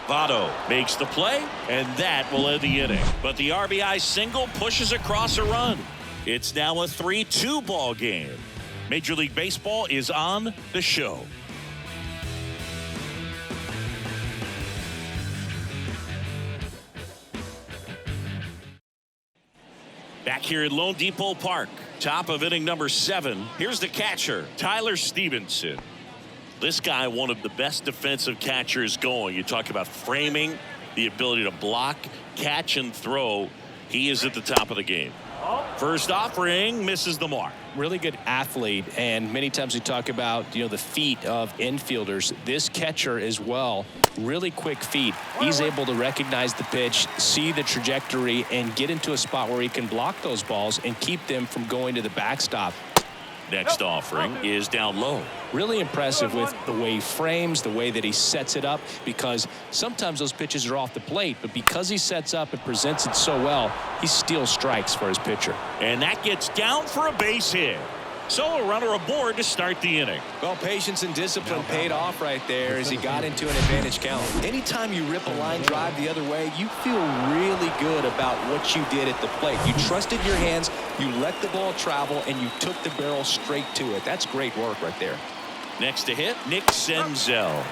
Votto makes the play, and that will end the inning. But the RBI single pushes across a run. It's now a 3-2 ball game. Major League Baseball is on the show. Back here at Lone Depot Park, top of inning number 7. Here's the catcher, Tyler Stevenson. This guy, one of the best defensive catchers going. You talk about framing, the ability to block, catch, and throw. He is at the top of the game. First offering misses the mark. Really good athlete, and many times we talk about the feet of infielders. This catcher as well, really quick feet. He's able to recognize the pitch, see the trajectory, and get into a spot where he can block those balls and keep them from going to the backstop. Next offering is down low. Really impressive with the way he frames, the way that he sets it up, because sometimes those pitches are off the plate, but because he sets up and presents it so well, he steals strikes for his pitcher. And that gets down for a base hit. So a runner aboard to start the inning. Well, patience and discipline paid off right there as he got into an advantage count. Anytime you rip a line drive the other way, you feel really good about what you did at the plate. You trusted your hands, you let the ball travel, and you took the barrel straight to it. That's great work right there. Next to hit, Nick Senzel.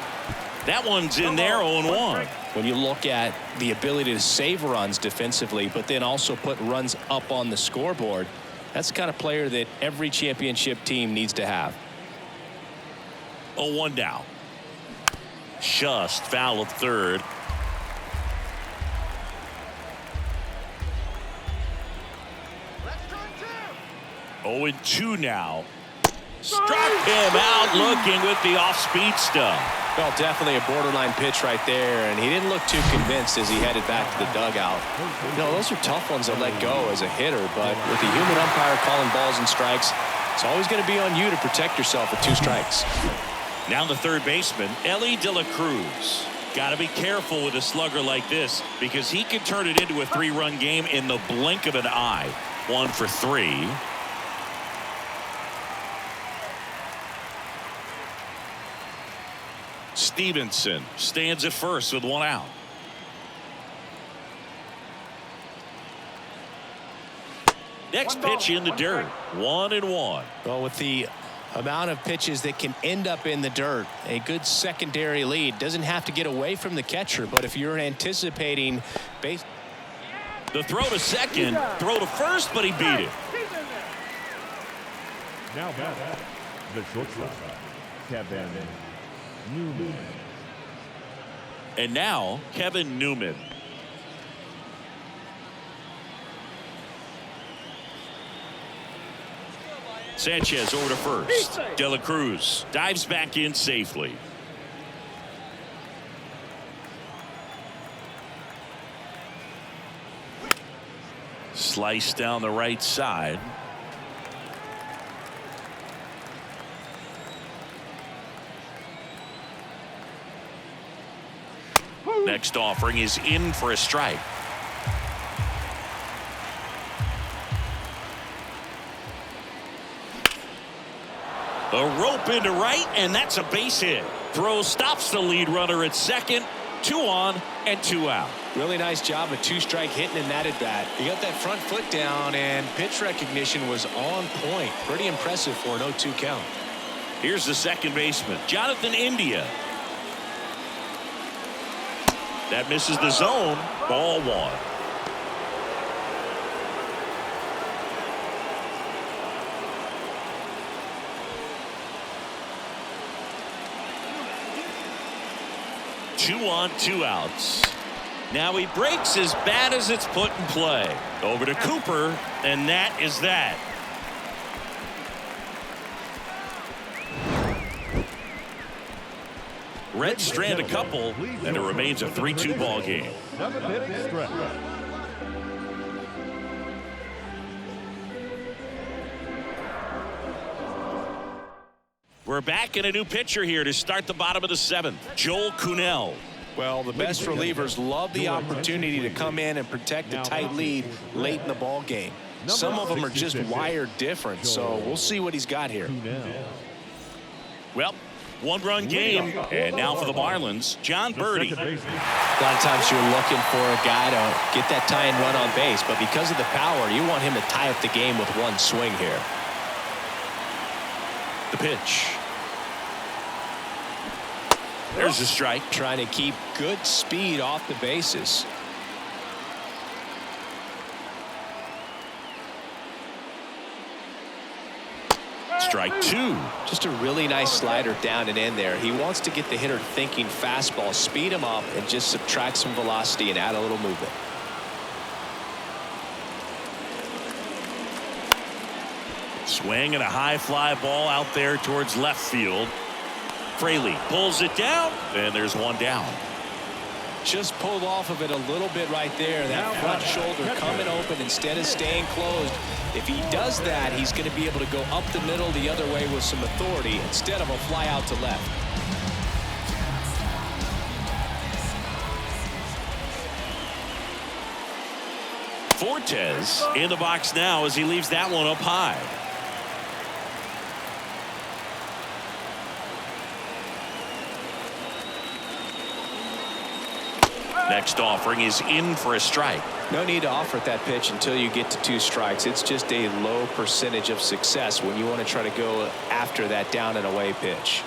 That one's in there, 0-1. When you look at the ability to save runs defensively, but then also put runs up on the scoreboard, that's the kind of player that every championship team needs to have. 0-1 now. Just foul of third. Let's try 0-2 now. Struck him out looking with the off-speed stuff. Well, definitely a borderline pitch right there, and he didn't look too convinced as he headed back to the dugout. Those are tough ones to let go as a hitter, but with the human umpire calling balls and strikes, it's always going to be on you to protect yourself with 2 strikes. Now the third baseman, Ellie De La Cruz. Got to be careful with a slugger like this because he can turn it into a 3-run game in the blink of an eye. 1 for 3. Stevenson stands at first with 1 out. Next pitch in the dirt. 1-1. Well, with the amount of pitches that can end up in the dirt, a good secondary lead doesn't have to get away from the catcher, but if you're anticipating base. The throw to second, throw to first, but he beat it. Now back, the shortstop, Kevin Newman. And now Kevin Newman. Sanchez over to first. De La Cruz dives back in safely. Slice down the right side. Next offering is in for a strike. A rope into right, and that's a base hit. Throw stops the lead runner at second. 2 on and 2 out. Really nice job of 2-strike hitting in that at bat. He got that front foot down, and pitch recognition was on point. Pretty impressive for an 0-2 count. Here's the second baseman, Jonathan India. That misses the zone. Ball 1. 2 on, 2 outs. Now he breaks as bad as it's put in play. Over to Cooper, and that is that. Reds strand a couple, and it remains a 3-2 ball game. 7-inning stretch. We're back in a new pitcher here to start the bottom of the 7th. Joel Kuhnel. Well, the best relievers love the opportunity to come in and protect a tight lead late in the ball game. Some of them are just wired different, so we'll see what he's got here. Well, 1-run game, and now for the Marlins, John Birdie. A lot of times you're looking for a guy to get that tying run on base, but because of the power, you want him to tie up the game with one swing here. The pitch. There's a strike. Trying to keep good speed off the bases. Strike 2. Just a really nice slider down and in there. He wants to get the hitter thinking fastball, speed him up, and just subtract some velocity and add a little movement. Swing and a high fly ball out there towards left field. Fraley pulls it down, and there's one down. Just pulled off of it a little bit right there. That front shoulder coming open instead of staying closed. If he does that, he's going to be able to go up the middle the other way with some authority instead of a fly out to left. Fortes in the box now as he leaves that one up high. Next offering is in for a strike. No need to offer that pitch until you get to 2 strikes. It's just a low percentage of success when you want to try to go after that down and away pitch.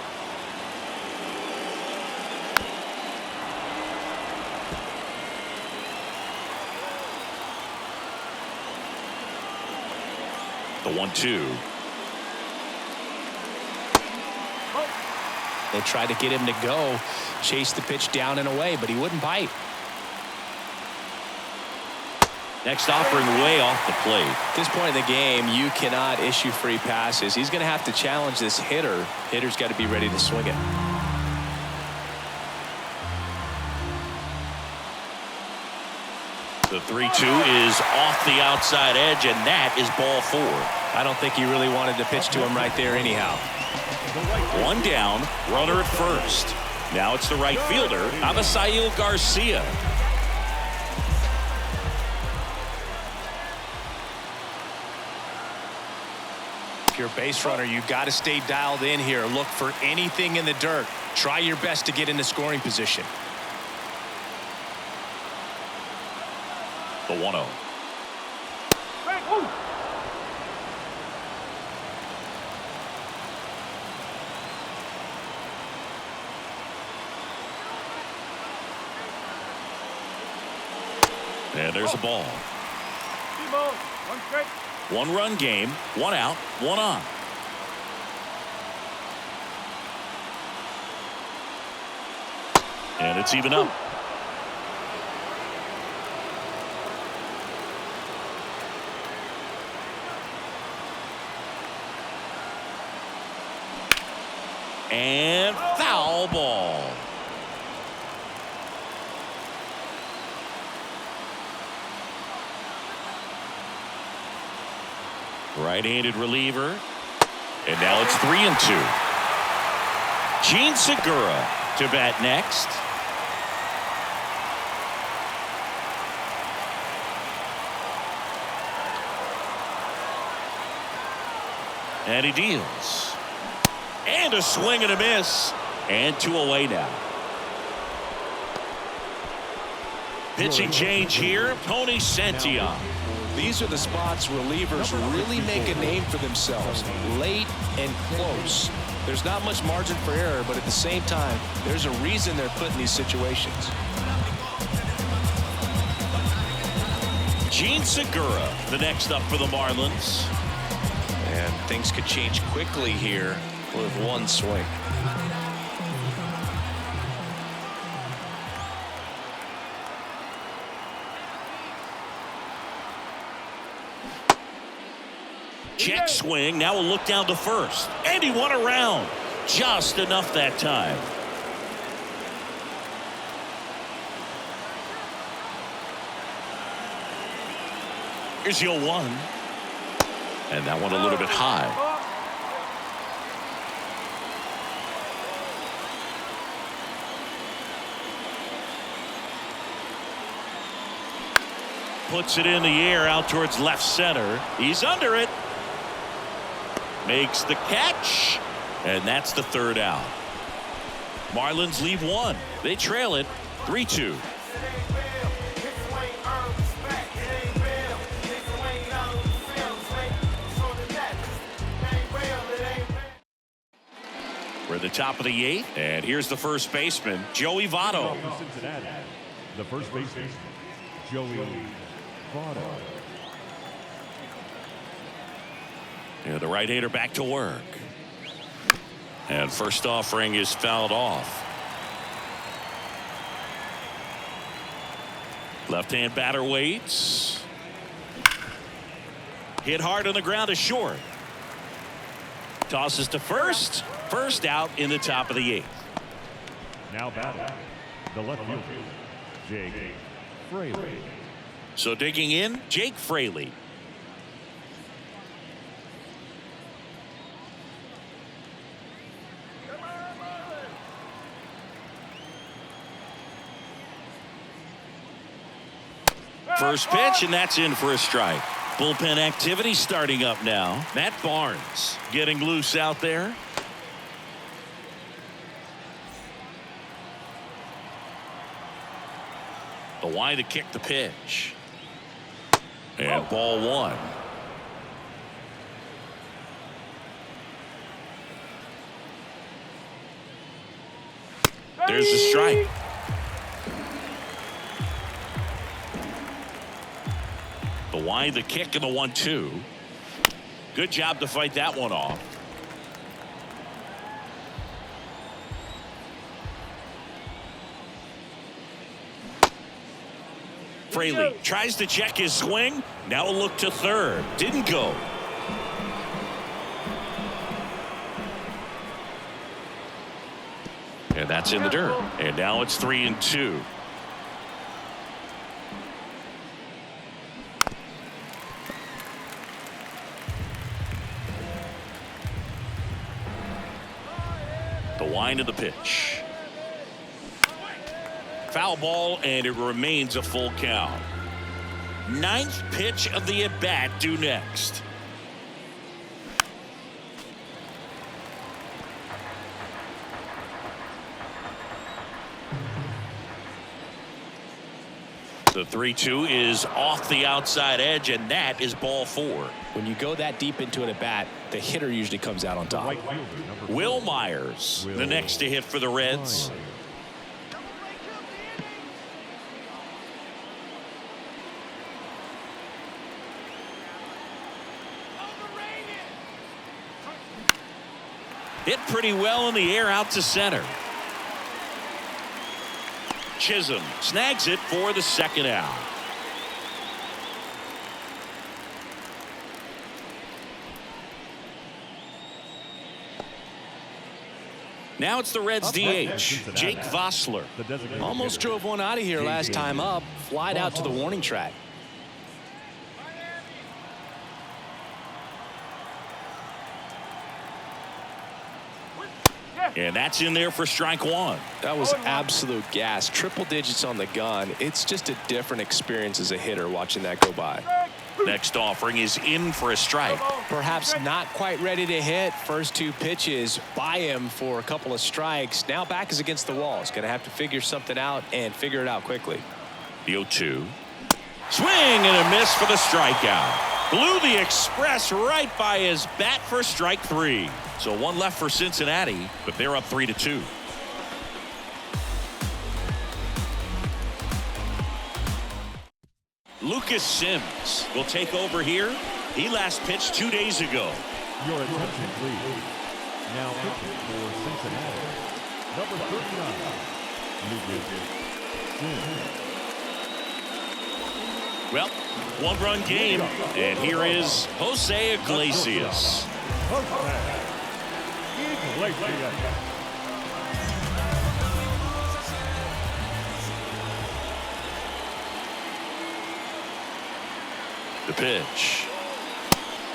The 1-2. They tried to get him to go, chase the pitch down and away, but he wouldn't bite. Next offering way off the plate. At this point in the game, you cannot issue free passes. He's going to have to challenge this hitter. Hitter's got to be ready to swing it. The 3-2 is off the outside edge, and that is ball 4. I don't think he really wanted to pitch to him right there anyhow. One down, runner at first. Now it's the right fielder, Avisail Garcia. If you're a base runner, you've got to stay dialed in here. Look for anything in the dirt. Try your best to get into scoring position. The 1-0. And there's a ball. 1 strike. 1-run game, 1 out, 1 on. And it's even up. And foul ball. Right-handed reliever. And now it's 3-2. Gene Segura to bat next. And he deals. And a swing and a miss. And 2 away now. Pitching change here, Tony Santillan. These are the spots relievers really make a name for themselves. Late and close. There's not much margin for error, but at the same time, there's a reason they're put in these situations. Gene Segura, the next up for the Marlins. And things could change quickly here with one swing. Check swing. Now a look down to first. And he won around. Just enough that time. Here's your 1. And that one a little bit high. Puts it in the air out towards left center. He's under it. Makes the catch. And that's the 3rd out. Marlins leave 1. They trail it 3-2. We're at the top of the 8th. And here's the first baseman, Joey Votto. Cincinnati, the first baseman, Joey Votto. Yeah, the right-hander back to work. And first offering is fouled off. Left-hand batter waits. Hit hard on the ground to short. Tosses to first. First out in the top of the 8th. Now batting, the left fielder, Jake Fraley. So digging in, Jake Fraley. First pitch, and that's in for a strike. Bullpen activity starting up now. Matt Barnes getting loose out there. The wide to kick the pitch. And ball 1. There's the strike. The wide, the kick, and the 1-2. Good job to fight that one off. Fraley tries to check his swing. Now a look to third. Didn't go. And that's in the dirt. And now it's 3-2. The wind of the pitch. Foul ball, and it remains a full count. 9th pitch of the at-bat due next. The 3-2 is off the outside edge, and that is ball 4. When you go that deep into an at-bat, the hitter usually comes out on top. Will Myers, the next to hit for the Reds. Hit pretty well in the air out to center. Chisholm snags it for the 2nd out. Now it's the Reds DH, Jake Vossler. Almost drove one out of here last time up. Flied out to the warning track. And that's in there for strike 1. That was absolute gas. Triple digits on the gun. It's just a different experience as a hitter watching that go by. Next offering is in for a strike. Perhaps not quite ready to hit. First 2 pitches by him for a couple of strikes. Now back is against the wall. He's going to have to figure something out and figure it out quickly. The 0-2. Swing and a miss for the strikeout. Blew the express right by his bat for strike 3. So 1 left for Cincinnati, but they're up 3-2. Lucas Sims will take over here. He last pitched 2 days ago. Your attention, please. Now pitching for Cincinnati, number 39, Lucas Sims. Well, one-run game, and here is Jose Iglesias. The pitch.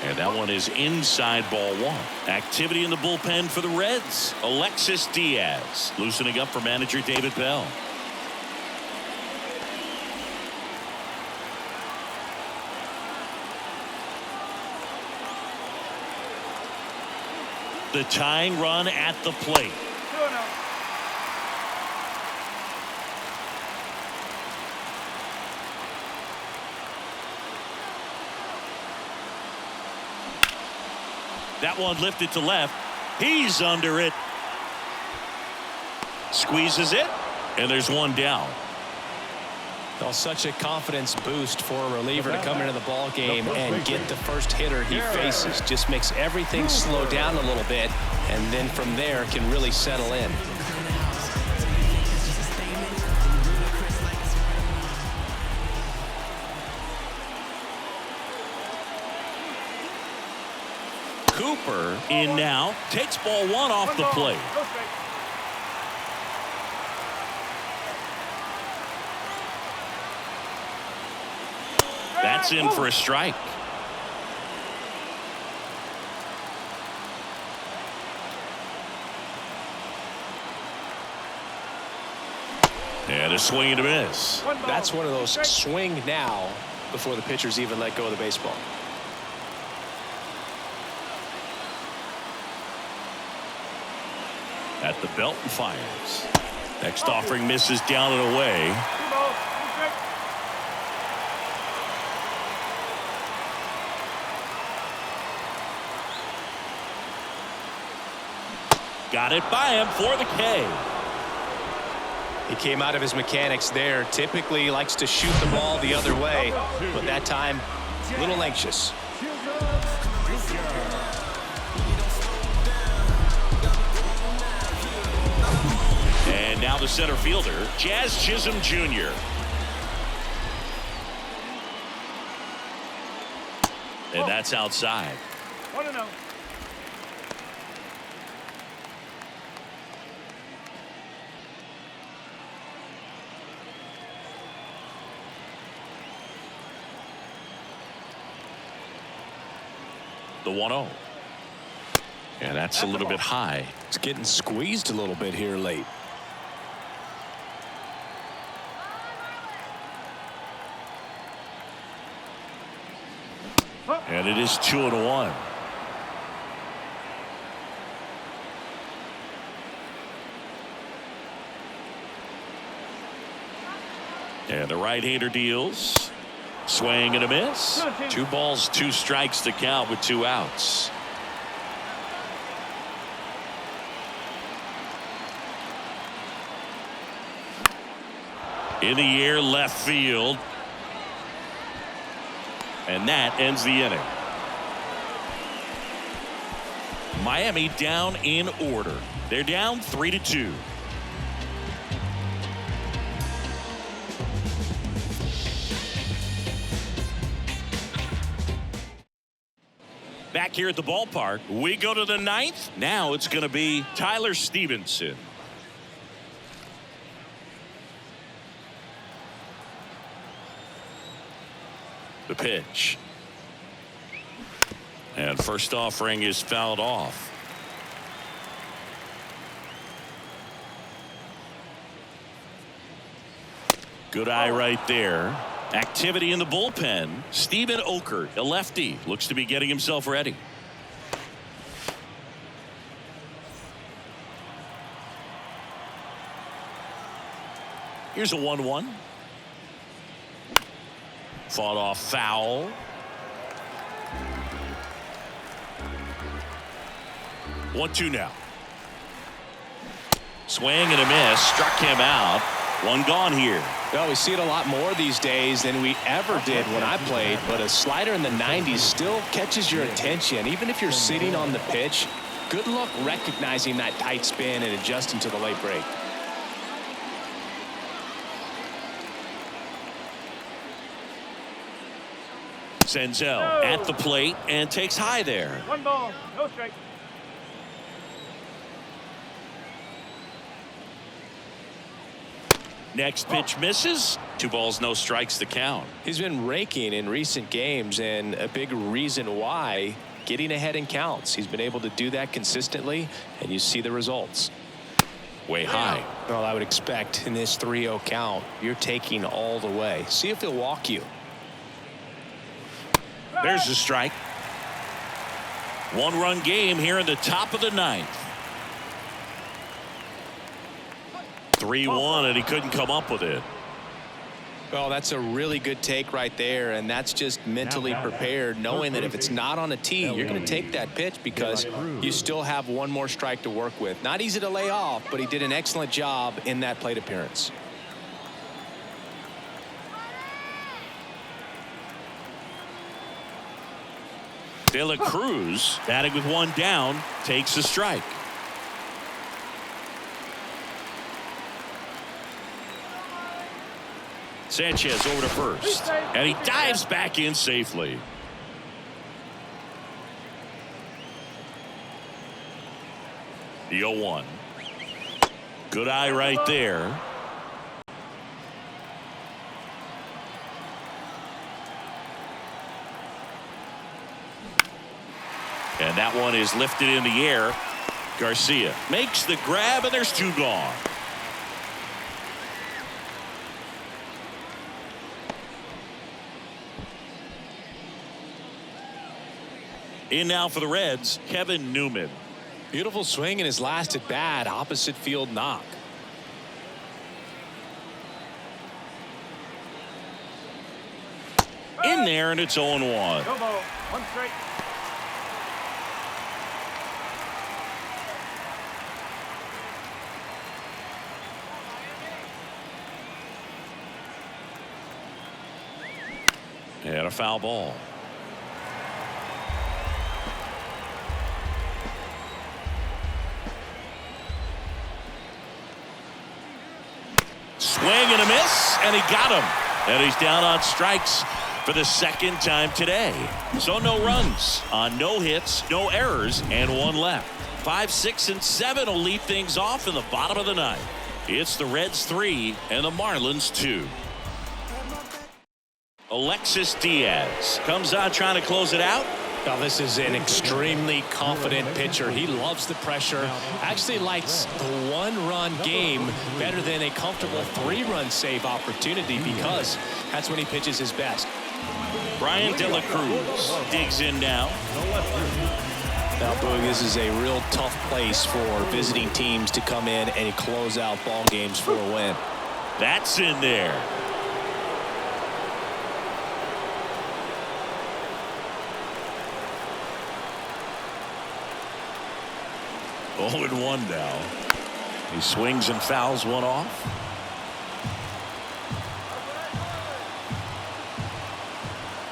And that one is inside ball one. Activity in the bullpen for the Reds. Alexis Diaz loosening up for manager David Bell. The tying run at the plate. That one lifted to left. He's under it. Squeezes it. And there's one down. Well, such a confidence boost for a reliever to come into the ball game and get the first hitter he faces. Just makes everything slow down a little bit, and then from there can really settle in. Cooper in now. Takes ball one off the plate. That's in for a strike. And a swing and a miss. That's one of those swing now before the pitchers even let go of the baseball. At the belt and fires. Next offering misses down and away. Got it by him for the K. He came out of his mechanics there. Typically likes to shoot the ball the other way, but that time a little anxious. And now the center fielder, Jazz Chisholm Jr. And that's outside. 1-0. The 1-0. And that's a little bit high. It's getting squeezed a little bit here late. And it is 2-1. And the right-hander deals. Swing and a miss. 2 balls, 2 strikes to count with 2 outs. In the air, left field. And that ends the inning. Miami down in order. They're down 3-2. Back here at the ballpark, we go to the 9th. Now it's going to be Tyler Stevenson. The pitch. And first offering is fouled off. Good eye right there. Activity in the bullpen. Steven Oker, a lefty, looks to be getting himself ready. Here's a 1-1. Fought off foul. One-two now. Swing and a miss. Struck him out. One gone here. Well, we see it a lot more these days than we ever did when I played, but a slider in the 90s still catches your attention. Even if you're sitting on the pitch, good luck recognizing that tight spin and adjusting to the late break. Senzel at the plate and takes high there. 1 ball, no strike. Next pitch misses. 2 balls, no strikes to count. He's been raking in recent games, and a big reason why, getting ahead in counts. He's been able to do that consistently, and you see the results. Way high. Well, I would expect in this 3-0 count, you're taking all the way. See if he'll walk you. There's the strike. 1-run game here in the top of the 9th. 3-1, and he couldn't come up with it. Well, that's a really good take right there, and that's just mentally prepared, knowing that if it's not on a tee, you're going to take that pitch because you still have 1 more strike to work with. Not easy to lay off, but he did an excellent job in that plate appearance. De La Cruz, batting with 1 down, takes the strike. Sanchez over to first, and he dives back in safely. The 0-1. Good eye right there. And that one is lifted in the air. Garcia makes the grab, and there's 2 gone. In now for the Reds, Kevin Newman. Beautiful swing in his last at bat, opposite field knock. In there, and it's 0-1. No ball, 1 strike. And a foul ball. Swing and a miss, and he got him. And he's down on strikes for the 2nd time today. So no runs on no hits, no errors, and 1 left. 5, 6, and 7 will lead things off in the bottom of the 9th. It's the Reds 3 and the Marlins 2. Alexis Diaz comes on trying to close it out. Now this is an extremely confident pitcher. He loves the pressure. Actually likes the 1-run game better than a comfortable 3-run save opportunity because that's when he pitches his best. Brian De La Cruz digs in now. Now, Boog, this is a real tough place for visiting teams to come in and close out ball games for a win. That's in there. Oh, and 1 now. He swings and fouls 1 off.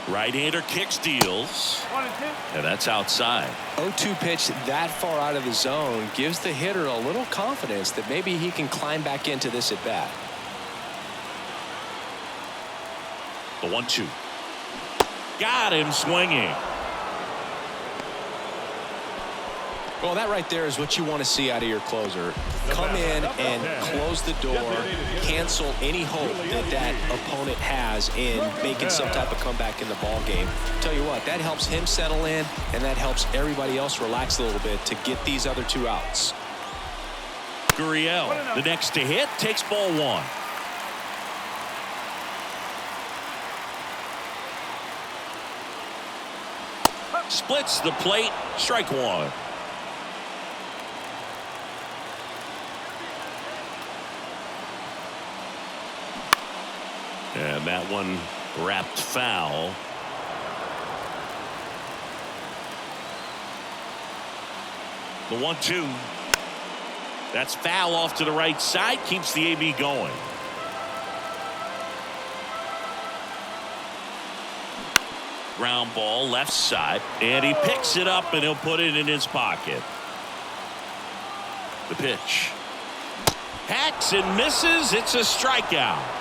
Right-hander kick steals. 1 and 2. And that's outside. 0-2 pitch that far out of the zone gives the hitter a little confidence that maybe he can climb back into this at bat. The 1-2. Got him swinging. Well, that right there is what you want to see out of your closer. Come in and close the door, cancel any hope that opponent has in making some type of comeback in the ball game. Tell you what, that helps him settle in, and that helps everybody else relax a little bit to get these other 2 outs. Gurriel, the next to hit, takes ball 1. Splits the plate, strike 1. And that one wrapped foul. The 1-2. That's foul off to the right side. Keeps the AB going. Ground ball left side. And he picks it up and he'll put it in his pocket. The pitch. Hacks and misses. It's a strikeout.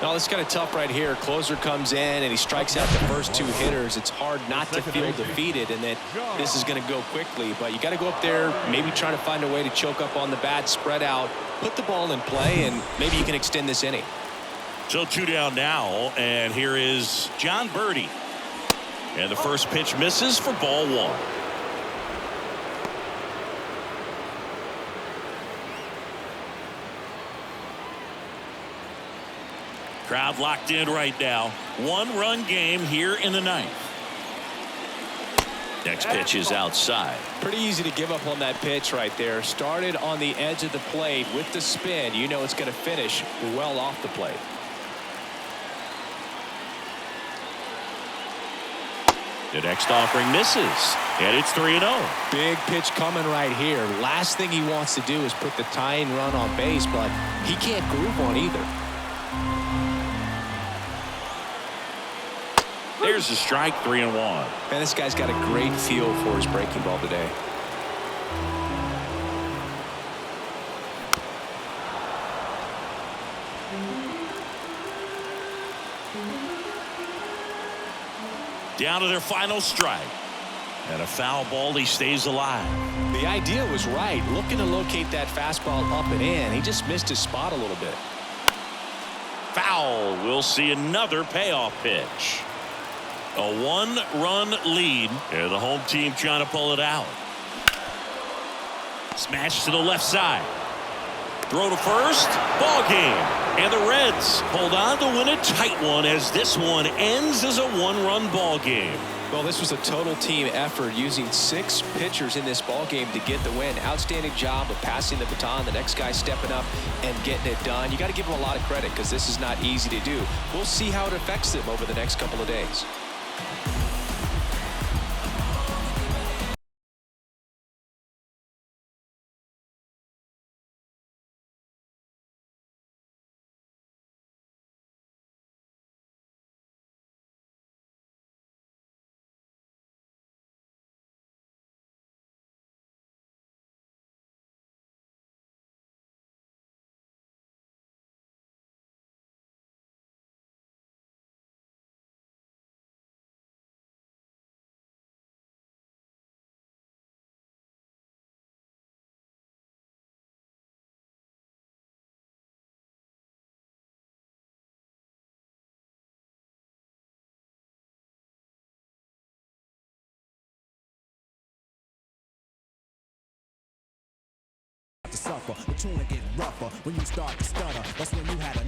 No, this is kind of tough right here. Closer comes in and he strikes out the first 2 hitters. It's hard not to feel defeated and that this is going to go quickly. But you got to go up there, maybe trying to find a way to choke up on the bat, spread out, put the ball in play, and maybe you can extend this inning. So 2 down now, and here is John Birdie. And the first pitch misses for ball 1. Crowd locked in right now. 1-run game here in the 9th. Next pitch is outside. Pretty easy to give up on that pitch right there. Started on the edge of the plate with the spin. You know it's going to finish well off the plate. The next offering misses, and it's 3-0. Big pitch coming right here. Last thing he wants to do is put the tying run on base, but he can't groove on either. There's a strike, 3-1. Man, this guy's got a great feel for his breaking ball today. Down to their final strike. And a foul ball, he stays alive. The idea was right. Looking to locate that fastball up and in. He just missed his spot a little bit. Foul. We'll see another payoff pitch. A 1-run lead, and the home team trying to pull it out. Smash to the left side. Throw to first. Ball game. And the Reds hold on to win a tight one as this one ends as a 1-run ball game. Well, this was a total team effort using 6 pitchers in this ball game to get the win. Outstanding job of passing the baton. The next guy stepping up and getting it done. You got to give them a lot of credit because this is not easy to do. We'll see how it affects them over the next couple of days. To suffer, the tune get rougher when you start to stutter. That's when you had a